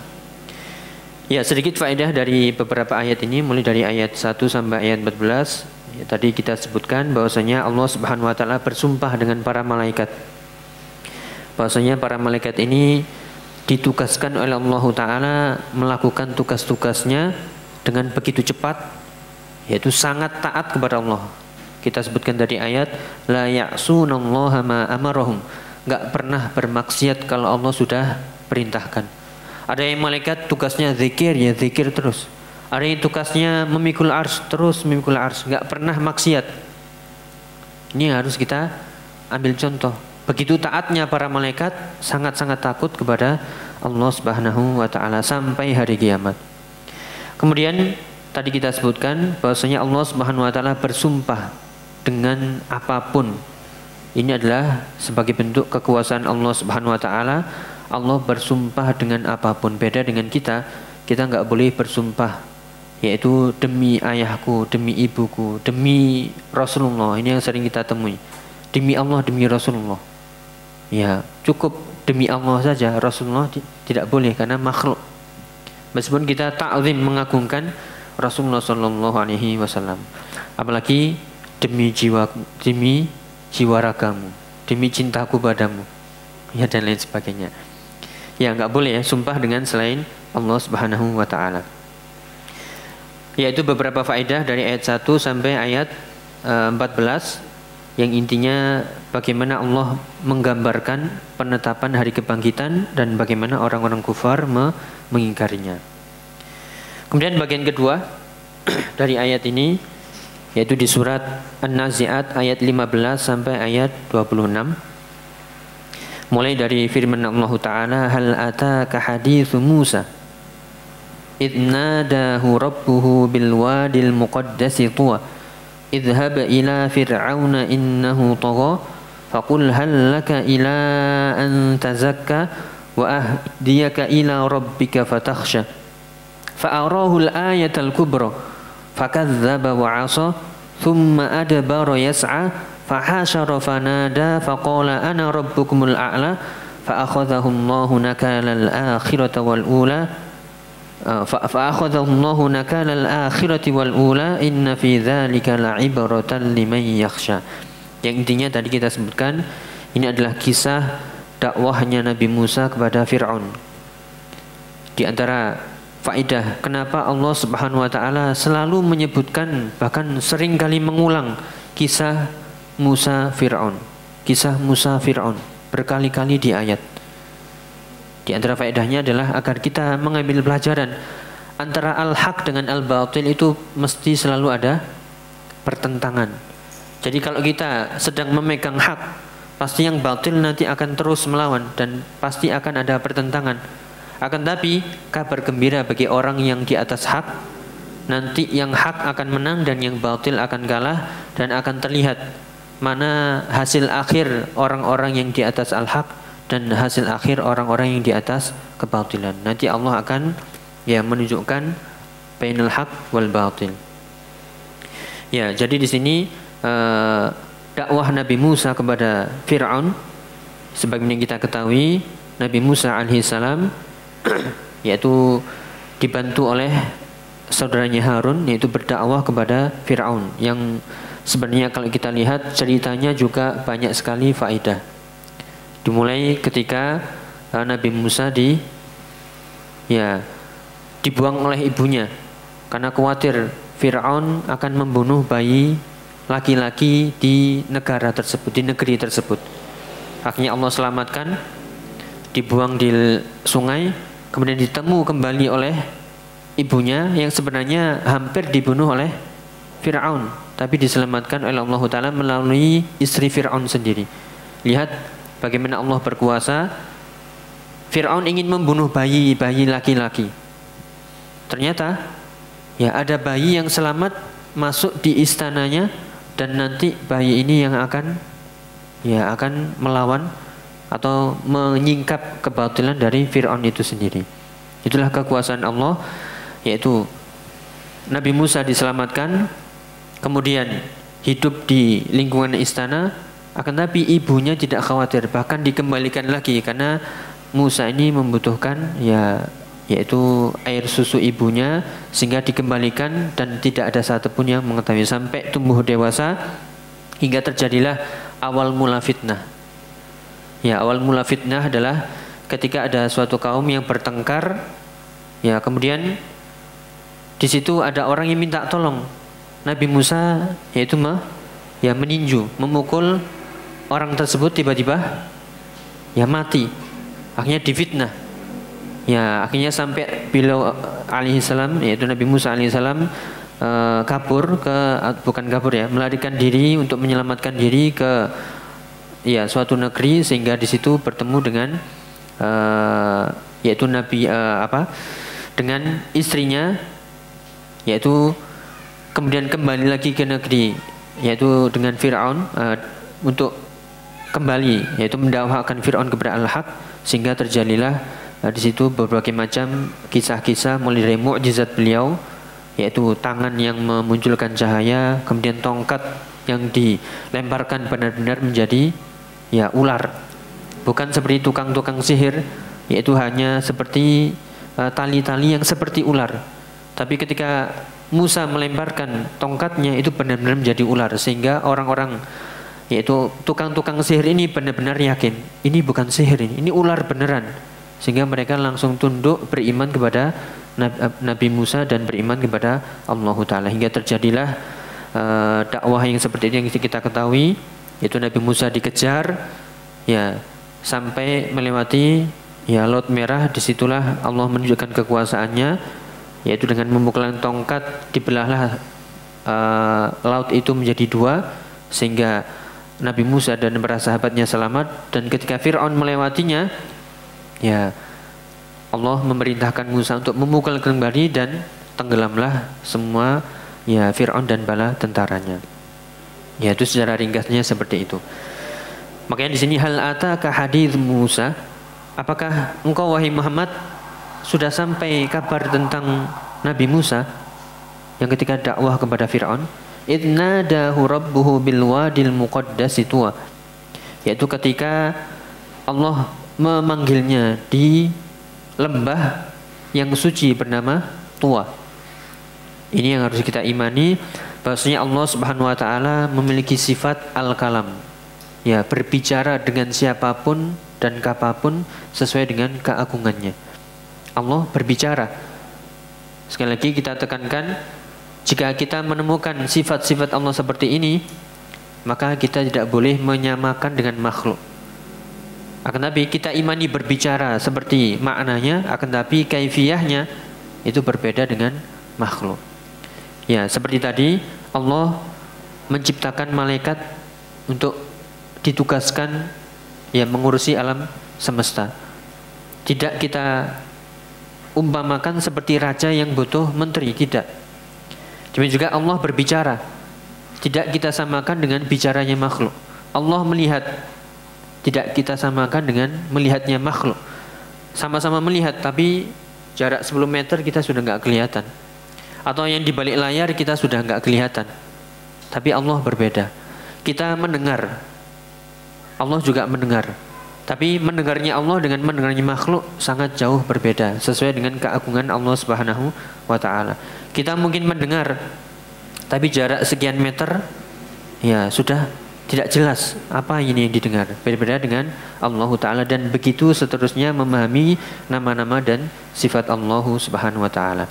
Ya, sedikit faedah dari beberapa ayat ini, mulai dari ayat 1 sampai ayat 14. Ya, tadi kita sebutkan bahwasanya Allah Subhanahu Wa Ta'ala bersumpah dengan para malaikat. Bahwasanya para malaikat ini ditugaskan oleh Allah Ta'ala melakukan tugas-tugasnya dengan begitu cepat, yaitu sangat taat kepada Allah. Kita sebutkan tadi ayat la ya'sunallaha ma amarahum, enggak pernah bermaksiat kalau Allah sudah perintahkan. Ada yang malaikat tugasnya zikir, ya zikir terus. Ada yang tugasnya memikul ars, terus memikul ars, enggak pernah maksiat. Ini harus kita ambil contoh. Begitu taatnya para malaikat, sangat-sangat takut kepada Allah Subhanahu wa Ta'ala sampai hari kiamat. Kemudian tadi kita sebutkan bahwasanya Allah Subhanahu wa Ta'ala bersumpah dengan apapun. Ini adalah sebagai bentuk kekuasaan Allah Subhanahu wa Ta'ala. Allah bersumpah dengan apapun. Beda dengan kita enggak boleh bersumpah yaitu demi ayahku, demi ibuku, demi Rasulullah. Ini yang sering kita temui. Demi Allah, demi Rasulullah. Ya, cukup demi Allah saja. Rasulullah tidak boleh karena makhluk. Meskipun kita ta'zim mengagungkan Rasulullah sallallahu alaihi wasallam. Apalagi demi jiwa ragamu, demi cintaku padamu. Ya, dan lain sebagainya. Ya, enggak boleh ya sumpah dengan selain Allah Subhanahu wa Ta'ala. Yaitu beberapa faedah dari ayat 1 sampai ayat 14 yang intinya bagaimana Allah menggambarkan penetapan hari kebangkitan dan bagaimana orang-orang kufar mengingkarinya. Kemudian bagian kedua dari ayat ini yaitu di surat An-Nazi'at ayat 15 sampai ayat 26. Mulai dari firman Allah Ta'ala, hal ataka hadithu Musa idh nadahu rabbuhu bil wadil muqaddasi tuwa idhhab ila fir'auna innahu tagha faqul hal laka ila an tazakka wa ahdiyaka ila rabbika fatakhsha fa'arahu al-ayatal kubra fakadzdzaba wa 'asa thumma adbara yas'a fahashara fanada faqala ana rabbukumul a'la fa'akhadhahu Allahu nakalal akhirati wal ula fa'akhadhahu Allahu nakalal akhirati wal ula inna fi dzalika la'ibratan liman yakhsha. Yang intinya tadi kita sebutkan ini adalah kisah dakwahnya Nabi Musa kepada Fir'aun. Di antara faedah kenapa Allah Subhanahu wa Ta'ala selalu menyebutkan bahkan sering kali mengulang kisah Musa Fir'aun, kisah Musa Fir'aun berkali-kali di ayat. Di antara faedahnya adalah agar kita mengambil pelajaran antara al-haq dengan al-batil itu mesti selalu ada pertentangan. Jadi kalau kita sedang memegang hak, pasti yang batil nanti akan terus melawan dan pasti akan ada pertentangan Akan tapi kabar gembira bagi orang yang di atas hak, nanti yang hak akan menang dan yang batil akan kalah, dan akan terlihat mana hasil akhir orang-orang yang di atas al-haq dan hasil akhir orang-orang yang di atas kebatilan. Nanti Allah akan menunjukkan bainal haq wal batil. Ya, jadi di sini dakwah Nabi Musa kepada Fir'aun, sebagaimana kita ketahui, Nabi Musa alaihissalam yaitu dibantu oleh saudaranya Harun, yaitu berdakwah kepada Fir'aun, yang sebenarnya kalau kita lihat ceritanya juga banyak sekali faedah. Dimulai ketika Nabi Musa dibuang oleh ibunya karena khawatir Fir'aun akan membunuh bayi laki-laki di negara tersebut, di negeri tersebut. Akhirnya Allah selamatkan, dibuang di sungai, kemudian ditemu kembali oleh ibunya yang sebenarnya hampir dibunuh oleh Fir'aun, tapi diselamatkan oleh Allah Ta'ala melalui istri Fir'aun sendiri. Lihat bagaimana Allah berkuasa. Fir'aun ingin membunuh bayi laki-laki. Ternyata ada bayi yang selamat masuk di istananya, dan nanti bayi ini yang akan melawan atau menyingkap kebatilan dari Fir'aun itu sendiri. Itulah kekuasaan Allah, yaitu Nabi Musa diselamatkan, kemudian hidup di lingkungan istana, akan tapi ibunya tidak khawatir, bahkan dikembalikan lagi karena Musa ini membutuhkan yaitu air susu ibunya, sehingga dikembalikan dan tidak ada satupun yang mengetahui sampai tumbuh dewasa, hingga terjadilah awal mula fitnah. Awal mula fitnah adalah ketika ada suatu kaum yang bertengkar, kemudian di situ ada orang yang minta tolong Nabi Musa, yaitu meninju, memukul orang tersebut, tiba-tiba mati. Akhirnya difitnah. Akhirnya sampai beliau alaihissalam, yaitu Nabi Musa alaihissalam melarikan diri untuk menyelamatkan diri ke suatu negeri, sehingga di situ bertemu dengan yaitu Nabi dengan istrinya, yaitu kemudian kembali lagi ke negeri yaitu dengan Fir'aun untuk kembali, yaitu mendakwakan Fir'aun kepada al-haq, sehingga terjadilah di situ berbagai macam kisah-kisah, mulai dari mukjizat beliau, yaitu tangan yang memunculkan cahaya, kemudian tongkat yang dilemparkan benar-benar menjadi ular, bukan seperti tukang-tukang sihir, yaitu hanya seperti tali-tali yang seperti ular. Tapi ketika Musa melemparkan tongkatnya, itu benar-benar menjadi ular, sehingga orang-orang, yaitu tukang-tukang sihir ini benar-benar yakin ini bukan sihir, ini ular beneran, sehingga mereka langsung tunduk beriman kepada Nabi Musa dan beriman kepada Allah Ta'ala, hingga terjadilah dakwah yang seperti ini yang kita ketahui, yaitu Nabi Musa dikejar sampai melewati Laut Merah. Disitulah Allah menunjukkan kekuasaannya, yaitu dengan memukulkan tongkat dibelahlah laut itu menjadi dua, sehingga Nabi Musa dan para sahabatnya selamat. Dan ketika Fir'aun melewatinya, Allah memerintahkan Musa untuk memukul kembali, dan tenggelamlah semua Fir'aun dan bala tentaranya. Itu secara ringkasnya seperti itu. Makanya di sini hal ataka hadits Musa, apakah engkau wahai Muhammad sudah sampai kabar tentang Nabi Musa yang ketika dakwah kepada Fir'aun, idnadahu rabbuhu bil wadil muqaddasi tuwa, yaitu ketika Allah memanggilnya di lembah yang suci bernama Tuwa. Ini yang harus kita imani, bahwasanya Allah Subhanahu wa taala memiliki sifat al-kalam, berbicara dengan siapapun dan kapanpun sesuai dengan keagungannya. Allah berbicara. Sekali lagi kita tekankan, jika kita menemukan sifat-sifat Allah seperti ini, maka kita tidak boleh menyamakan dengan makhluk. Akan tapi kita imani berbicara seperti maknanya, akan tapi kaifiyahnya itu berbeda dengan makhluk. Seperti tadi Allah menciptakan malaikat untuk ditugaskan mengurusi alam semesta. Tidak kita umpamakan seperti raja yang butuh menteri, tidak. Demikian juga Allah berbicara, tidak kita samakan dengan bicaranya makhluk. Allah melihat, tidak kita samakan dengan melihatnya makhluk. Sama-sama melihat, tapi jarak 10 meter kita sudah nggak kelihatan. Atau yang di balik layar kita sudah nggak kelihatan. Tapi Allah berbeda. Kita mendengar, Allah juga mendengar. Tapi mendengarnya Allah dengan mendengarnya makhluk sangat jauh berbeda, sesuai dengan keagungan Allah Subhanahu wa ta'ala. Kita mungkin mendengar, tapi jarak sekian meter, ya sudah tidak jelas apa ini yang didengar. Berbeda dengan Allah ta'ala, dan begitu seterusnya memahami nama-nama dan sifat Allah Subhanahu wa ta'ala.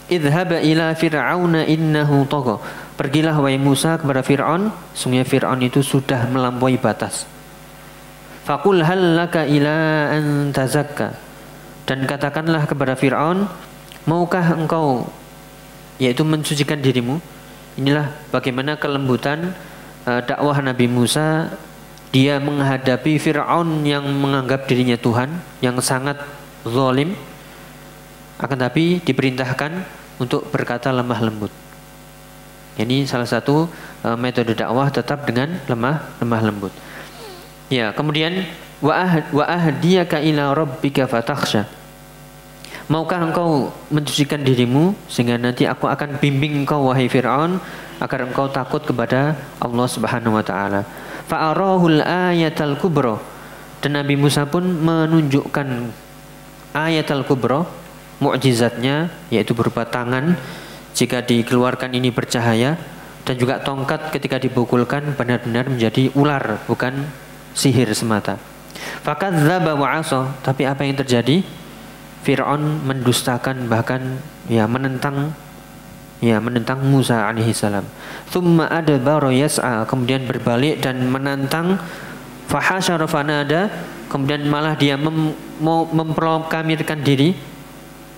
Idhhab ila fir'auna innahu tagha. Pergilah wahai Musa kepada Fir'aun, sungguh Fir'aun itu sudah melampaui batas. Faqul hal laka ila an tazakka. Dan katakanlah kepada Fir'aun, maukah engkau yaitu mensucikan dirimu? Inilah bagaimana kelembutan dakwah Nabi Musa. Dia menghadapi Fir'aun yang menganggap dirinya Tuhan, yang sangat zalim, akan tapi diperintahkan untuk berkata lemah lembut. Ini salah satu metode dakwah, tetap dengan lemah lembut. Ya, kemudian wa ahdiyaka ila rabbika fatakhsha. Maukah engkau mensucikan dirimu sehingga nanti aku akan bimbing engkau wahai Fir'aun agar engkau takut kepada Allah Subhanahu wa taala. Fa arahul ayatal kubra. Dan Nabi Musa pun menunjukkan ayatal kubra, mukjizatnya, yaitu berupa tangan jika dikeluarkan ini bercahaya, dan juga tongkat ketika dipukulkan benar-benar menjadi ular, bukan sihir semata. Fakadzdzaba wa 'asa. Tapi apa yang terjadi? Fir'aun mendustakan, bahkan menentang Musa alaihi salam. Tsumma adbara yas'a. Kemudian berbalik dan menantang. Fahasyara fanada. Kemudian malah dia memproklamirkan diri,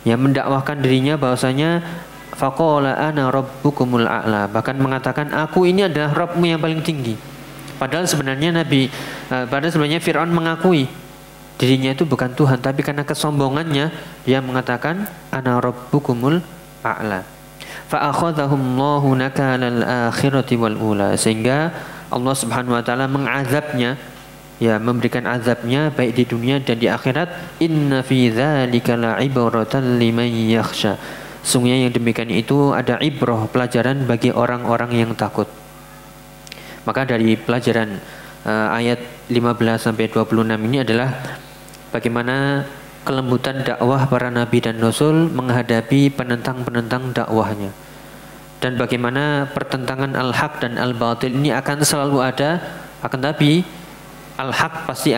mendakwahkan dirinya bahwasanya faqala ana rabbukumul a'la. Bahkan mengatakan, aku ini adalah Rabbmu yang paling tinggi. Padahal sebenarnya Fir'aun mengakui dirinya itu bukan Tuhan, tapi karena kesombongannya dia mengatakan ana rabbukumul a'la. Fa akhadhahumullahu nakalal akhirati wal ula. Sehingga Allah Subhanahu wa taala mengazabnya, memberikan azabnya baik di dunia dan di akhirat. Inna fi dzalika la'ibratan liman yakhsha. Sungguhnya yang demikian itu ada ibrah, pelajaran bagi orang-orang yang takut. Maka dari pelajaran ayat 15 sampai 26 ini adalah bagaimana kelembutan dakwah para nabi dan rasul menghadapi penentang-penentang dakwahnya, dan bagaimana pertentangan al-haq dan al-batil ini akan selalu ada, akan tapi al-haq pasti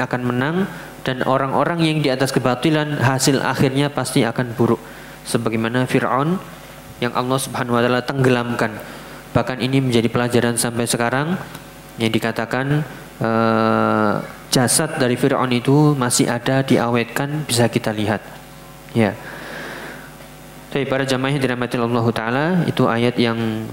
akan menang, dan orang-orang yang di atas kebatilan hasil akhirnya pasti akan buruk, sebagaimana Fir'aun yang Allah Subhanahu wa taala tenggelamkan. Bahkan ini menjadi pelajaran sampai sekarang, yang dikatakan jasad dari Fir'aun itu masih ada, diawetkan, bisa kita lihat. Ya. Jadi para jamaah yang dirahmati Allah Ta'ala, itu ayat yang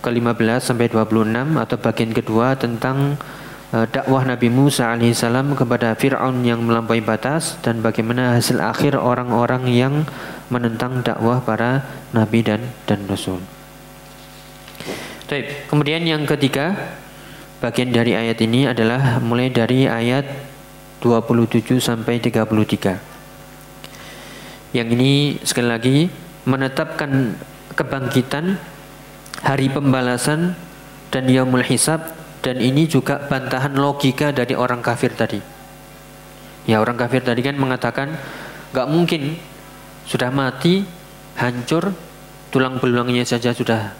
ke-15 sampai 26 atau bagian kedua tentang dakwah Nabi Musa alaihissalam kepada Fir'aun yang melampaui batas, dan bagaimana hasil akhir orang-orang yang menentang dakwah para nabi dan rasul. Kemudian yang ketiga, bagian dari ayat ini adalah mulai dari ayat 27 sampai 33. Yang ini sekali lagi menetapkan kebangkitan, hari pembalasan, dan yaumul hisab, dan ini juga bantahan logika dari orang kafir tadi. Orang kafir tadi kan mengatakan gak mungkin, sudah mati, hancur, tulang belulangnya saja sudah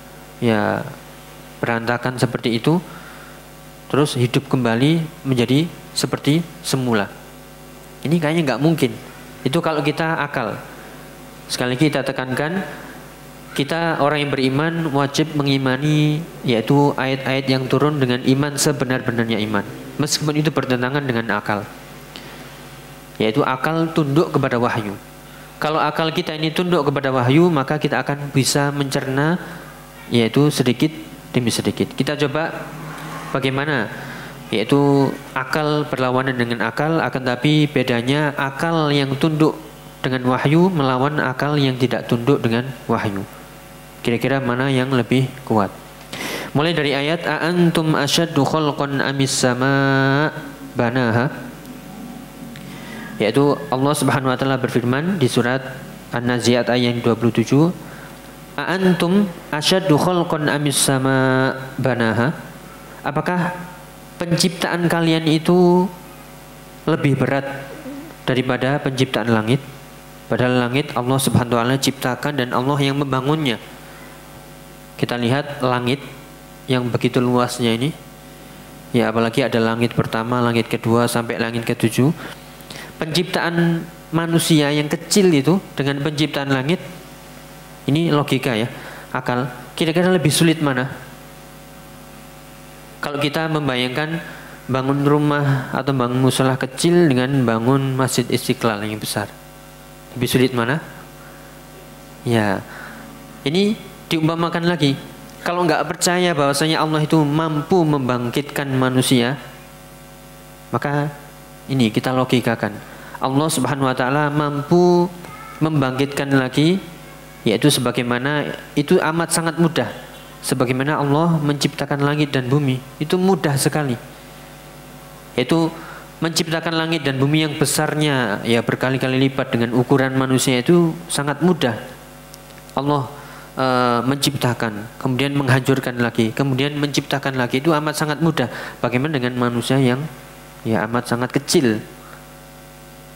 berantakan seperti itu, terus hidup kembali menjadi seperti semula. Ini kayaknya nggak mungkin. Itu kalau kita akal. Sekali lagi kita tekankan, kita orang yang beriman wajib mengimani yaitu ayat-ayat yang turun dengan iman sebenar-benarnya iman, meskipun itu bertentangan dengan akal. Yaitu akal tunduk kepada wahyu. Kalau akal kita ini tunduk kepada wahyu, maka kita akan bisa mencerna yaitu sedikit demi sedikit. Kita coba bagaimana yaitu akal berlawanan dengan akal, akan tapi bedanya akal yang tunduk dengan wahyu melawan akal yang tidak tunduk dengan wahyu. Kira-kira mana yang lebih kuat? Mulai dari ayat a'antum asyaddu khalqan amis sama banaha, yaitu Allah Subhanahu wa taala berfirman di surat An-Nazi'at ayat 27, a'antum asyaddu khalqan amis sama banaha, apakah penciptaan kalian itu lebih berat daripada penciptaan langit? Padahal langit Allah Subhanahu wa taala ciptakan dan Allah yang membangunnya. Kita lihat langit yang begitu luasnya ini, ya apalagi ada langit pertama, langit kedua sampai langit ketujuh. Penciptaan manusia yang kecil itu dengan penciptaan langit, ini logika ya, akal. Kira-kira lebih sulit mana? Kalau kita membayangkan bangun rumah atau bangun musola kecil dengan bangun masjid Istiqlal yang besar, lebih sulit mana? Ya, ini diumpamakan lagi. Kalau nggak percaya bahwasanya Allah itu mampu membangkitkan manusia, maka ini kita logikakan. Allah Subhanahu wa taala mampu membangkitkan lagi, yaitu sebagaimana itu amat sangat mudah. Sebagaimana Allah menciptakan langit dan bumi, itu mudah sekali. Yaitu menciptakan langit dan bumi yang besarnya ya berkali-kali lipat dengan ukuran manusia itu sangat mudah. Allah menciptakan, kemudian menghancurkan lagi, kemudian menciptakan lagi, itu amat sangat mudah. Bagaimana dengan manusia yang ya amat sangat kecil?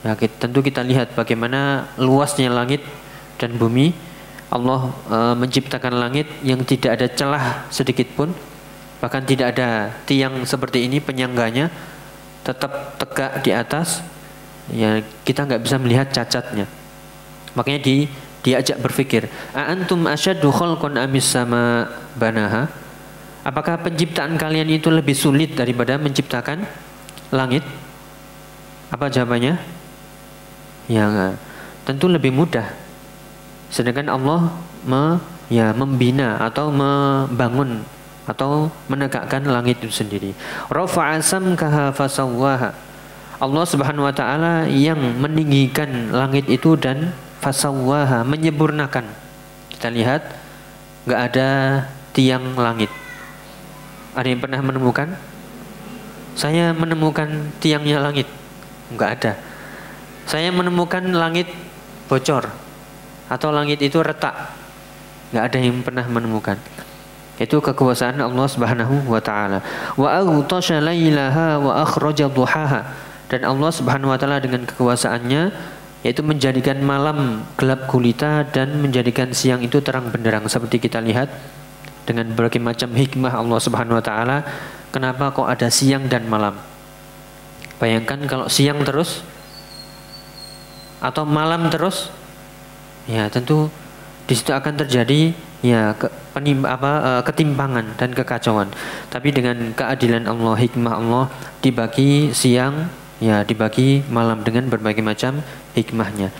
Ya, tentu kita lihat bagaimana luasnya langit dan bumi. Allah menciptakan langit yang tidak ada celah sedikit pun, bahkan tidak ada tiang seperti ini penyangganya, tetap tegak di atas. Ya, kita nggak bisa melihat cacatnya. Makanya diajak berpikir, a'antum asyaddu khalqan amis sama banaha, apakah penciptaan kalian itu lebih sulit daripada menciptakan langit? Apa jawabannya? Ya, tentu lebih mudah. Sedangkan Allah membina atau membangun atau menegakkan langit itu sendiri. Rafa'a samkaha fasawwaha, Allah Subhanahu wa taala yang meninggikan langit itu dan fasawwaha, menyempurnakan. Kita lihat nggak ada tiang langit. Ada yang pernah menemukan? Saya menemukan tiangnya langit, nggak ada. Saya menemukan langit bocor atau langit itu retak, nggak ada yang pernah menemukan. Itu kekuasaan Allah Subhanahu wa taala. Wa aghtasha lailaha wa akhraja duhaha, dan Allah Subhanahu wa taala dengan kekuasaannya yaitu menjadikan malam gelap gulita dan menjadikan siang itu terang benderang. Seperti kita lihat dengan berbagai macam hikmah Allah Subhanahu wa taala, kenapa kok ada siang dan malam? Bayangkan kalau siang terus atau malam terus, ya tentu di situ akan terjadi ya ketimpangan dan kekacauan. Tapi dengan keadilan Allah, hikmah Allah, dibagi siang, ya dibagi malam dengan berbagai macam hikmahnya.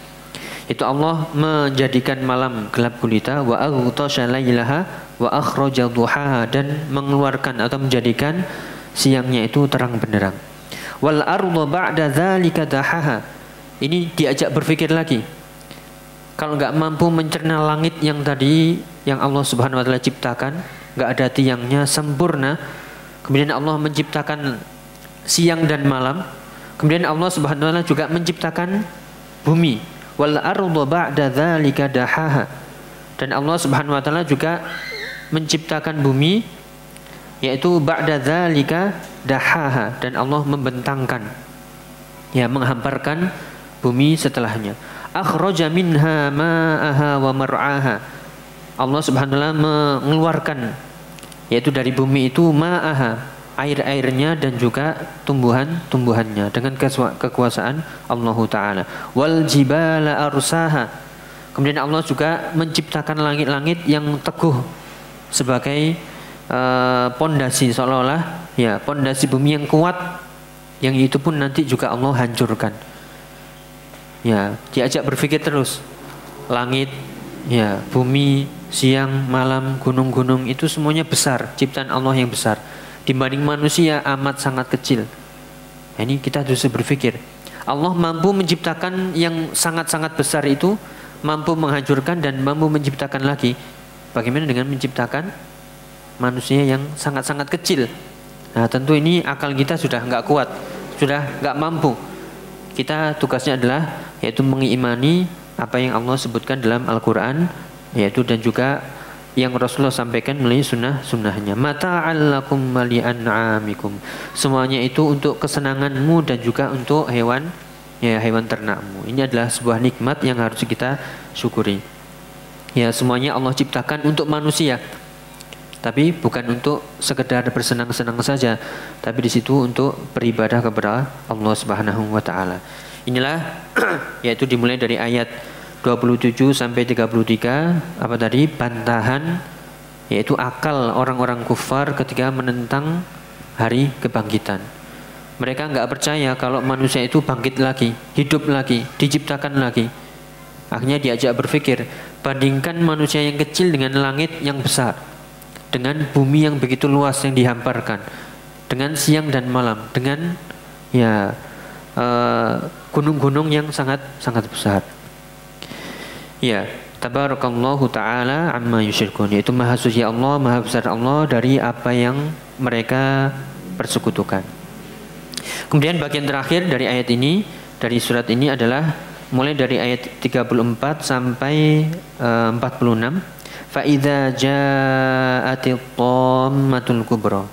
Itu Allah menjadikan malam gelap gulita, wa aghtasha lailaha wa akhraja duhaha, dan mengeluarkan atau menjadikan siangnya itu terang benderang. Wal arda ba'da dzalika dahaha. Ini diajak berpikir lagi. Kalau nggak mampu mencerna langit yang tadi yang Allah Subhanahu wa taala ciptakan, nggak ada tiangnya, sempurna. Kemudian Allah menciptakan siang dan malam. Kemudian Allah Subhanahu wa taala juga menciptakan bumi. Wal arda ba'da dzalika dahaha. Dan Allah Subhanahu wa taala juga menciptakan bumi, yaitu ba'da dzalika dahaha, dan Allah membentangkan, ya menghamparkan bumi setelahnya. Akhraja minha ma'aha wa mar'aha. Allah Subhanahu wa taala mengeluarkan yaitu dari bumi itu ma'aha, air-airnya dan juga tumbuhan-tumbuhannya dengan kekuasaan Allah taala. Wal jibala arsaha. Kemudian Allah juga menciptakan langit-langit yang teguh sebagai pondasi, seolah-olah ya pondasi bumi yang kuat, yang itu pun nanti juga Allah hancurkan. Ya, diajak berpikir terus. Langit, ya, bumi, siang, malam, gunung-gunung itu semuanya besar, ciptaan Allah yang besar. dibanding manusia amat sangat kecil. Nah, ini kita harus berpikir. Allah mampu menciptakan yang sangat-sangat besar itu, mampu menghancurkan dan mampu menciptakan lagi. Bagaimana dengan menciptakan manusia yang sangat-sangat kecil? Nah, tentu ini akal kita sudah nggak kuat, sudah nggak mampu. Kita tugasnya adalah yaitu mengimani apa yang Allah sebutkan dalam Al-Quran, yaitu dan juga yang Rasulullah sampaikan melalui sunnahnya. Mata'allakum mali an'amikum. Semuanya itu untuk kesenanganmu dan juga untuk hewan ternakmu. Ini adalah sebuah nikmat yang harus kita syukuri. Ya, semuanya Allah ciptakan untuk manusia. Tapi bukan untuk sekedar bersenang-senang saja, tapi di situ untuk beribadah kepada Allah Subhanahu wa taala. Inilah yaitu dimulai dari ayat 27 sampai 33 apa tadi, bantahan yaitu akal orang-orang kufar ketika menentang hari kebangkitan. Mereka enggak percaya kalau manusia itu bangkit lagi, hidup lagi, diciptakan lagi. Akhirnya diajak berpikir, bandingkan manusia yang kecil dengan langit yang besar, dengan bumi yang begitu luas yang dihamparkan, dengan siang dan malam, dengan gunung-gunung yang sangat besar. Ya, tabarakallahu ta'ala amma yusyrikun, yaitu maha suci Allah, maha besar Allah dari apa yang mereka persekutukan. Kemudian bagian terakhir dari ayat ini, dari surat ini adalah mulai dari ayat 34 sampai 46. Fa idza ja'atit tammatul kubra.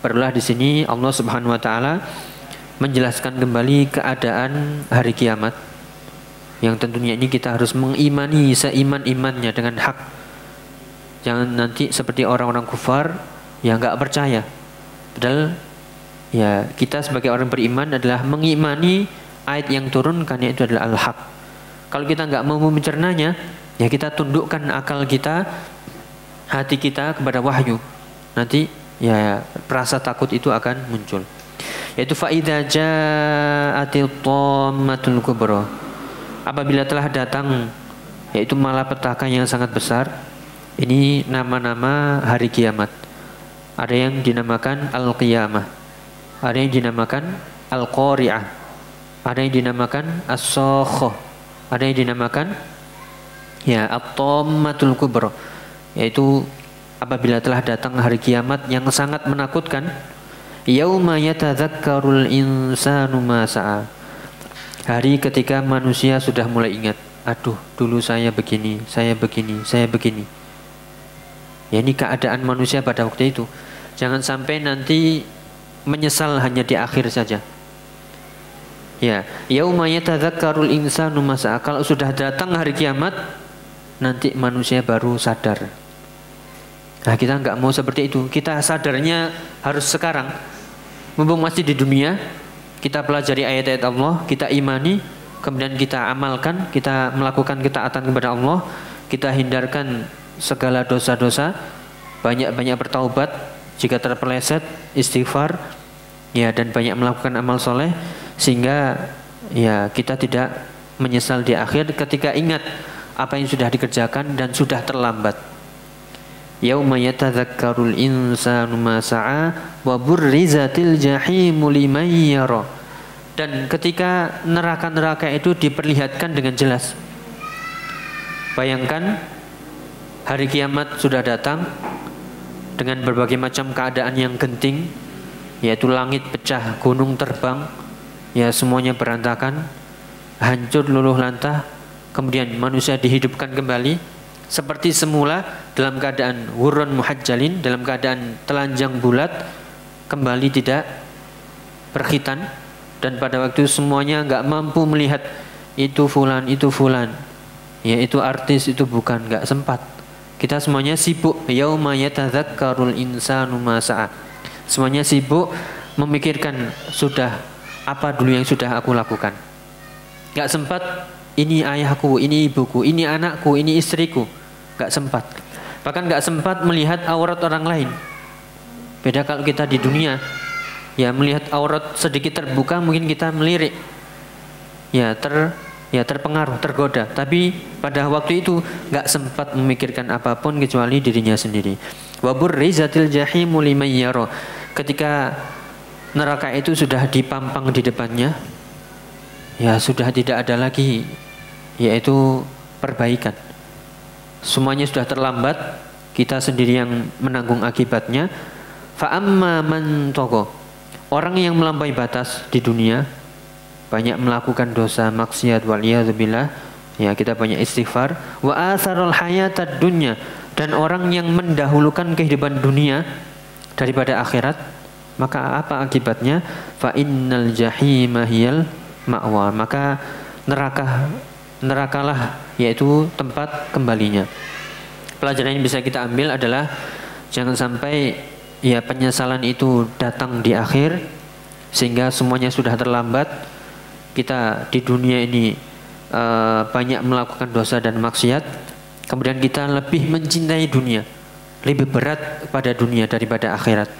Barulah di sini Allah Subhanahu wa taala menjelaskan kembali keadaan hari kiamat, yang tentunya ini kita harus mengimani seiman-imannya dengan hak. Jangan nanti seperti orang-orang kufar yang enggak percaya. Padahal ya kita sebagai orang beriman adalah mengimani ayat yang turun, karena itu adalah al-haq. Kalau kita enggak mau mencernanya, ya kita tundukkan akal kita, hati kita kepada wahyu. Nanti ya rasa takut itu akan muncul. Yaitu fa idza ja'atil tammatul kubra. Apabila telah datang yaitu malapetaka yang sangat besar. Ini nama-nama hari kiamat. Ada yang dinamakan al-qiyamah, ada yang dinamakan al-qari'ah, ada yang dinamakan as-sakhah, ada yang dinamakan ya at-tammatul kubra, yaitu apabila telah datang hari kiamat yang sangat menakutkan. Yauma yatadzakkarul insanu ma sa'a. Hari ketika manusia sudah mulai ingat, aduh dulu saya begini, saya begini, saya begini. Ya, ini keadaan manusia pada waktu itu. Jangan sampai nanti menyesal hanya di akhir saja. Ya, yauma yatadzakkarul insanu ma sa'a. Kalau sudah datang hari kiamat, nanti manusia baru sadar. Nah, kita enggak mau seperti itu. Kita sadarnya harus sekarang. Mumpung masih di dunia, kita pelajari ayat-ayat Allah, kita imani, kemudian kita amalkan, kita melakukan ketaatan kepada Allah, kita hindarkan segala dosa-dosa, banyak-banyak bertaubat jika terpeleset, istighfar, ya, dan banyak melakukan amal soleh, sehingga ya kita tidak menyesal di akhir ketika ingat apa yang sudah dikerjakan dan sudah terlambat. Yauma yatadzakkarul insanu ma sa'a wa burrizatil jahimu liman yara. Dan ketika neraka-neraka itu diperlihatkan dengan jelas. Bayangkan hari kiamat sudah datang dengan berbagai macam keadaan yang genting, yaitu langit pecah, gunung terbang, ya semuanya berantakan, hancur luluh lantah, kemudian manusia dihidupkan kembali seperti semula dalam keadaan hurun muhajjalin, dalam keadaan telanjang bulat, kembali tidak berkhitan, dan pada waktu semuanya enggak mampu melihat itu fulan, ya itu artis, itu bukan, enggak sempat. Kita semuanya sibuk, yauma yatadzakkarul insanu ma sa'a. Semuanya sibuk memikirkan sudah apa dulu yang sudah aku lakukan. Enggak sempat ini ayahku, ini ibuku, ini anakku, ini istriku. Gak sempat. Bahkan gak sempat melihat aurat orang lain. Beda kalau kita di dunia, ya melihat aurat sedikit terbuka mungkin kita melirik, ya terpengaruh, tergoda. Tapi pada waktu itu gak sempat memikirkan apapun kecuali dirinya sendiri. Wa burrizatil jahimu liman yara. ketika neraka itu sudah dipampang di depannya, ya sudah tidak ada lagi yaitu perbaikan. Semuanya sudah terlambat, kita sendiri yang menanggung akibatnya. Fa amma man tagha, orang yang melampaui batas di dunia, banyak melakukan dosa maksiat waliyadzubillah, ya kita banyak istighfar. Wa atharul hayatad dunya, dan orang yang mendahulukan kehidupan dunia daripada akhirat, maka apa akibatnya? Fa innal jahima hiyal ma'wa, maka nerakalah yaitu tempat kembalinya. Pelajaran yang bisa kita ambil adalah jangan sampai ya penyesalan itu datang di akhir sehingga semuanya sudah terlambat. Kita di dunia ini banyak melakukan dosa dan maksiat, kemudian kita lebih mencintai dunia, lebih berat pada dunia daripada akhirat.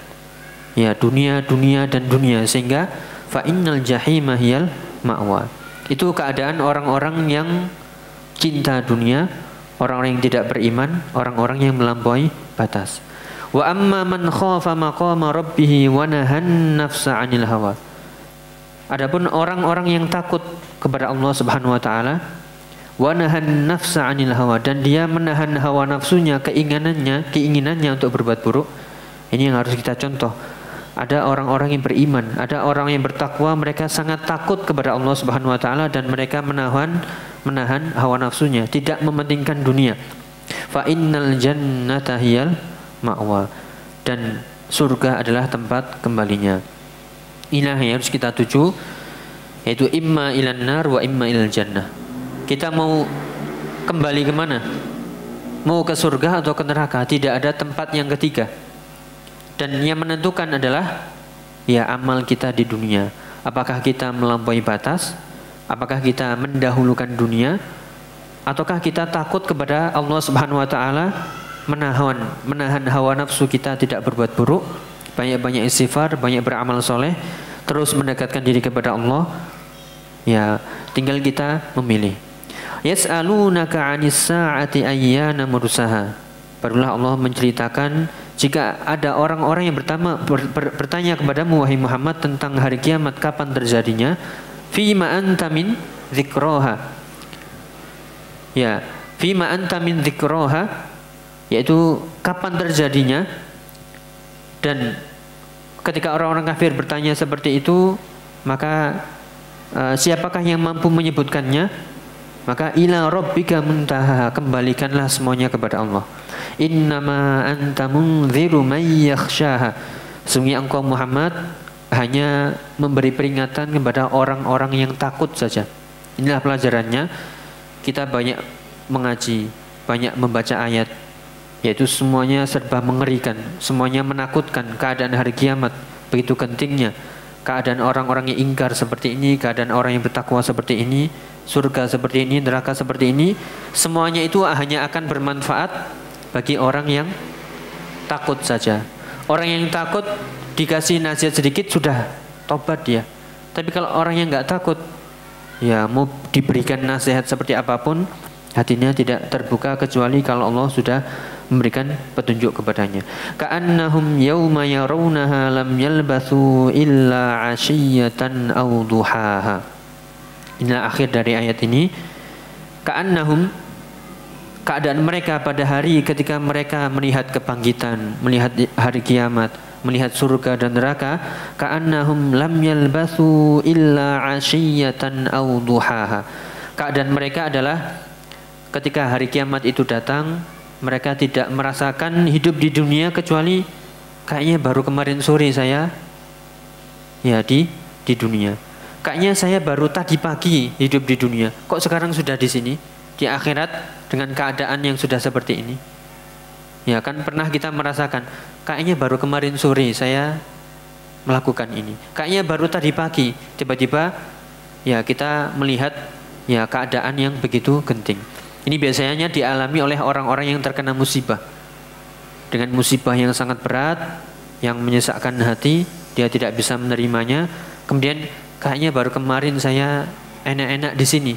Ya dunia dan dunia, sehingga fa innal jahima hiyal ma'wa. Itu keadaan orang-orang yang cinta dunia, orang-orang yang tidak beriman, orang-orang yang melampaui batas. Wa amma man khafa maqama rabbih wa nahan nafsa 'anil hawa. Adapun orang-orang yang takut kepada Allah Subhanahu wa taala, wa nahan nafsa 'anil hawa, dan dia menahan hawa nafsunya, keinginannya untuk berbuat buruk. Ini yang harus kita contoh. Ada orang-orang yang beriman, ada orang yang bertakwa, mereka sangat takut kepada Allah Subhanahu wa taala dan mereka menahan hawa nafsunya, tidak mementingkan dunia. Fa innal jannata hiyal ma'wa, dan surga adalah tempat kembalinya. Inilah yang harus kita tuju, yaitu imma ilan nar wa imma ilal jannah. Kita mau kembali kemana? Mau ke surga atau ke neraka? Tidak ada tempat yang ketiga. Dan yang menentukan adalah ya amal kita di dunia. Apakah kita melampaui batas? Apakah kita mendahulukan dunia? Ataukah kita takut kepada Allah Subhanahu wa taala, menahan hawa nafsu kita tidak berbuat buruk, banyak-banyak istighfar, banyak beramal soleh, terus mendekatkan diri kepada Allah. Ya, tinggal kita memilih. Yas'alunaka 'anis sa'ati ayyana mursaha. Barulah Allah menceritakan jika ada orang-orang yang bertanya kepadamu wahai Muhammad tentang hari kiamat, kapan terjadinya? Fima anta min dzikraha. Ya, fima anta min dzikraha, yaitu kapan terjadinya. Dan ketika orang-orang kafir bertanya seperti itu, maka siapakah yang mampu menyebutkannya? Maka ila rabbika muntaha, kembalikanlah semuanya kepada Allah. Innama anta munziru may yakhshaha. Sungguh engkau Muhammad hanya memberi peringatan kepada orang-orang yang takut saja. Inilah pelajarannya. Kita banyak mengaji, banyak membaca ayat, yaitu semuanya serba mengerikan, semuanya menakutkan. Keadaan hari kiamat begitu gentingnya, keadaan orang-orang yang ingkar seperti ini, keadaan orang yang bertakwa seperti ini, surga seperti ini, neraka seperti ini. Semuanya itu hanya akan bermanfaat bagi orang yang takut saja. Orang yang takut dikasih nasihat sedikit sudah tobat dia. Tapi kalau orang yang nggak takut, ya mau diberikan nasihat seperti apapun, hatinya tidak terbuka kecuali kalau Allah sudah memberikan petunjuk kepadanya. Ka'annahum yawma yarawnaha lam yalbathu illa 'ashiyatan aw duhaha. Inilah akhir dari ayat ini. Ka'annahum, keadaan mereka pada hari ketika mereka melihat kebangkitan, melihat hari kiamat, melihat surga dan neraka. Ka'annahum lam yalbathu illa 'ashiyatan aw duhaha. Keadaan mereka adalah ketika hari kiamat itu datang, mereka tidak merasakan hidup di dunia kecuali kayaknya baru kemarin sore saya ya di dunia. Kayaknya saya baru tadi pagi hidup di dunia. Kok sekarang sudah di sini di akhirat dengan keadaan yang sudah seperti ini? Ya kan pernah kita merasakan kayaknya baru kemarin sore saya melakukan ini. Kayaknya baru tadi pagi tiba-tiba ya kita melihat ya keadaan yang begitu genting. Ini biasanya dialami oleh orang-orang yang terkena musibah. Dengan musibah yang sangat berat, yang menyesakkan hati, dia tidak bisa menerimanya. Kemudian kayaknya baru kemarin saya enak-enak di sini.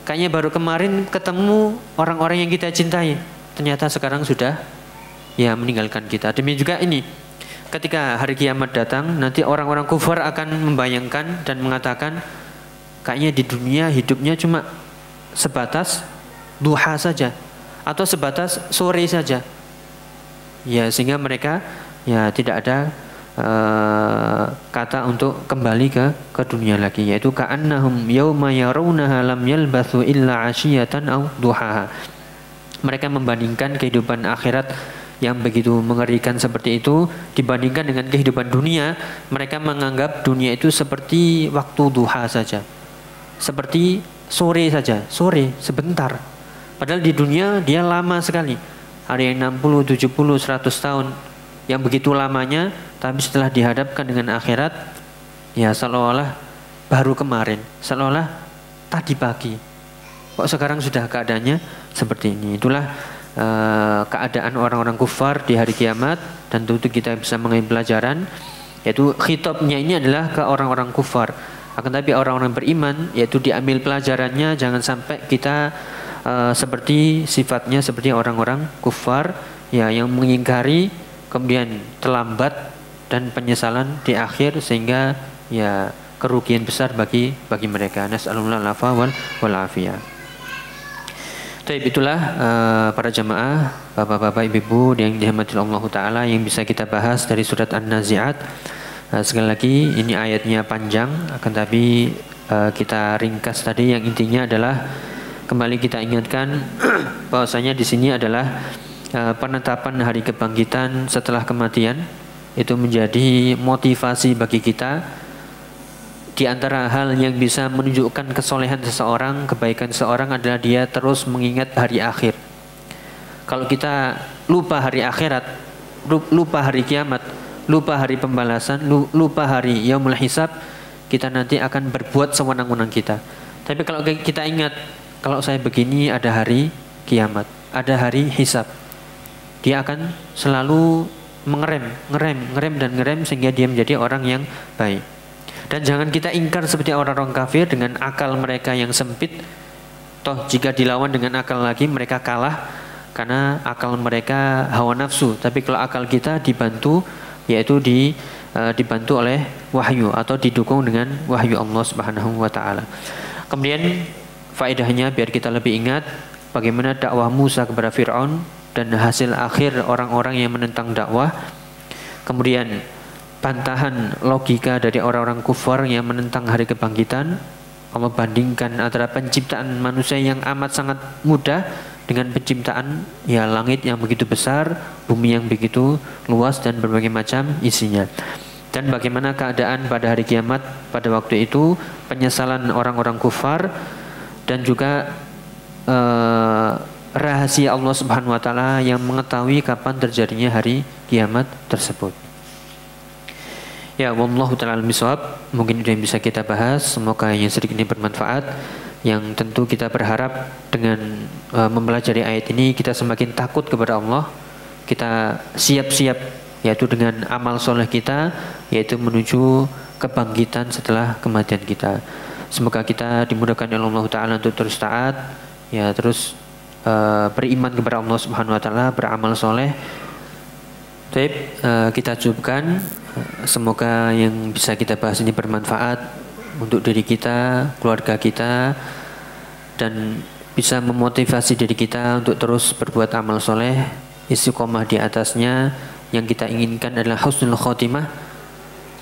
Kayaknya baru kemarin ketemu orang-orang yang kita cintai. Ternyata sekarang sudah ya meninggalkan kita. Demikian juga ini. Ketika hari kiamat datang, nanti orang-orang kufar akan membayangkan dan mengatakan, kayaknya di dunia hidupnya cuma sebatas duha saja atau sebatas sore saja. Ya, sehingga mereka ya tidak ada kata untuk kembali ke dunia lagi, yaitu ka'annahum yauma yarawnaha lam yalbathu illa 'ashiyatan aw duhaha. Mereka membandingkan kehidupan akhirat yang begitu mengerikan seperti itu dibandingkan dengan kehidupan dunia. Mereka menganggap dunia itu seperti waktu duha saja, seperti sore saja, sore sebentar. Padahal di dunia dia lama sekali, ada yang 60, 70, 100 tahun, yang begitu lamanya. Tapi setelah dihadapkan dengan akhirat, ya seolah-olah baru kemarin, seolah-olah tadi pagi. Kok sekarang sudah keadaannya seperti ini. Itulah keadaan orang-orang kufar di hari kiamat, dan tentu kita bisa mengambil pelajaran, yaitu khitabnya ini adalah ke orang-orang kufar. Akan tapi orang-orang beriman, yaitu diambil pelajarannya, jangan sampai kita seperti sifatnya seperti orang-orang kufar, ya, yang mengingkari kemudian terlambat dan penyesalan di akhir, sehingga ya kerugian besar bagi mereka. Nas'alullah al-afwa wal afiyah. Baik, itulah para jamaah, bapak-bapak, ibu-ibu yang dirahmati Allah Ta'ala, yang bisa kita bahas dari surat An-Nazi'at. Sekali lagi ini ayatnya panjang, akan tapi kita ringkas tadi. Yang intinya adalah kembali kita ingatkan bahwasanya di sini adalah penetapan hari kebangkitan setelah kematian itu menjadi motivasi bagi kita. Di antara hal yang bisa menunjukkan kesolehan seseorang, kebaikan seseorang adalah dia terus mengingat hari akhir. Kalau kita lupa hari akhirat, lupa hari kiamat, lupa hari pembalasan, lupa hari yaumul hisab, kita nanti akan berbuat sewenang-wenang kita. Tapi kalau kita ingat, kalau saya begini ada hari kiamat, ada hari hisab, dia akan selalu ngerem sehingga dia menjadi orang yang baik. Dan jangan kita ingkar seperti orang-orang kafir dengan akal mereka yang sempit. Toh jika dilawan dengan akal lagi mereka kalah, karena akal mereka hawa nafsu. Tapi kalau akal kita dibantu, yaitu dibantu oleh wahyu atau didukung dengan wahyu Allah Subhanahu wa taala. Kemudian faedahnya biar kita lebih ingat bagaimana dakwah Musa kepada Fir'aun dan hasil akhir orang-orang yang menentang dakwah. Kemudian bantahan logika dari orang-orang kufar yang menentang hari kebangkitan. Allah bandingkan antara penciptaan manusia yang amat sangat mudah dengan penciptaan ya langit yang begitu besar, bumi yang begitu luas dan berbagai macam isinya. Dan bagaimana keadaan pada hari kiamat pada waktu itu, penyesalan orang-orang kufar, dan juga rahasia Allah Subhanahu wa taala yang mengetahui kapan terjadinya hari kiamat tersebut. Ya, wallahu ta'ala al-miswab. Mungkin itu yang bisa kita bahas. Semoga yang sedikit ini bermanfaat. Yang tentu kita berharap dengan mempelajari ayat ini kita semakin takut kepada Allah. Kita siap-siap, yaitu dengan amal soleh kita, yaitu menuju kebangkitan setelah kematian kita. Semoga kita dimudahkan oleh Allah Ta'ala untuk terus taat, ya, terus beriman kepada Allah Subhanahu wa taala, beramal soleh. Baik, kita cukupkan. Semoga yang bisa kita bahas ini bermanfaat untuk diri kita, keluarga kita, dan bisa memotivasi diri kita untuk terus berbuat amal soleh, istiqomah di atasnya. Yang kita inginkan adalah husnul khotimah.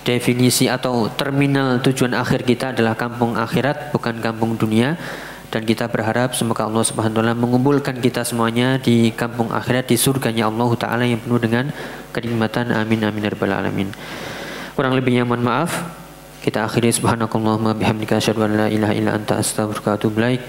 Definisi atau terminal tujuan akhir kita adalah kampung akhirat, bukan kampung dunia. Dan kita berharap semoga Allah Subhanahu wa taala mengumpulkan kita semuanya di kampung akhirat, di surganya Allah Ta'ala yang penuh dengan kenikmatan. Amin amin ya rabbal alamin. Kurang lebihnya mohon maaf. Kita akhiri subhanakallahumma bihamdika asyhadu an la ilaha illa anta astaghfiruka wa atubu ilaik.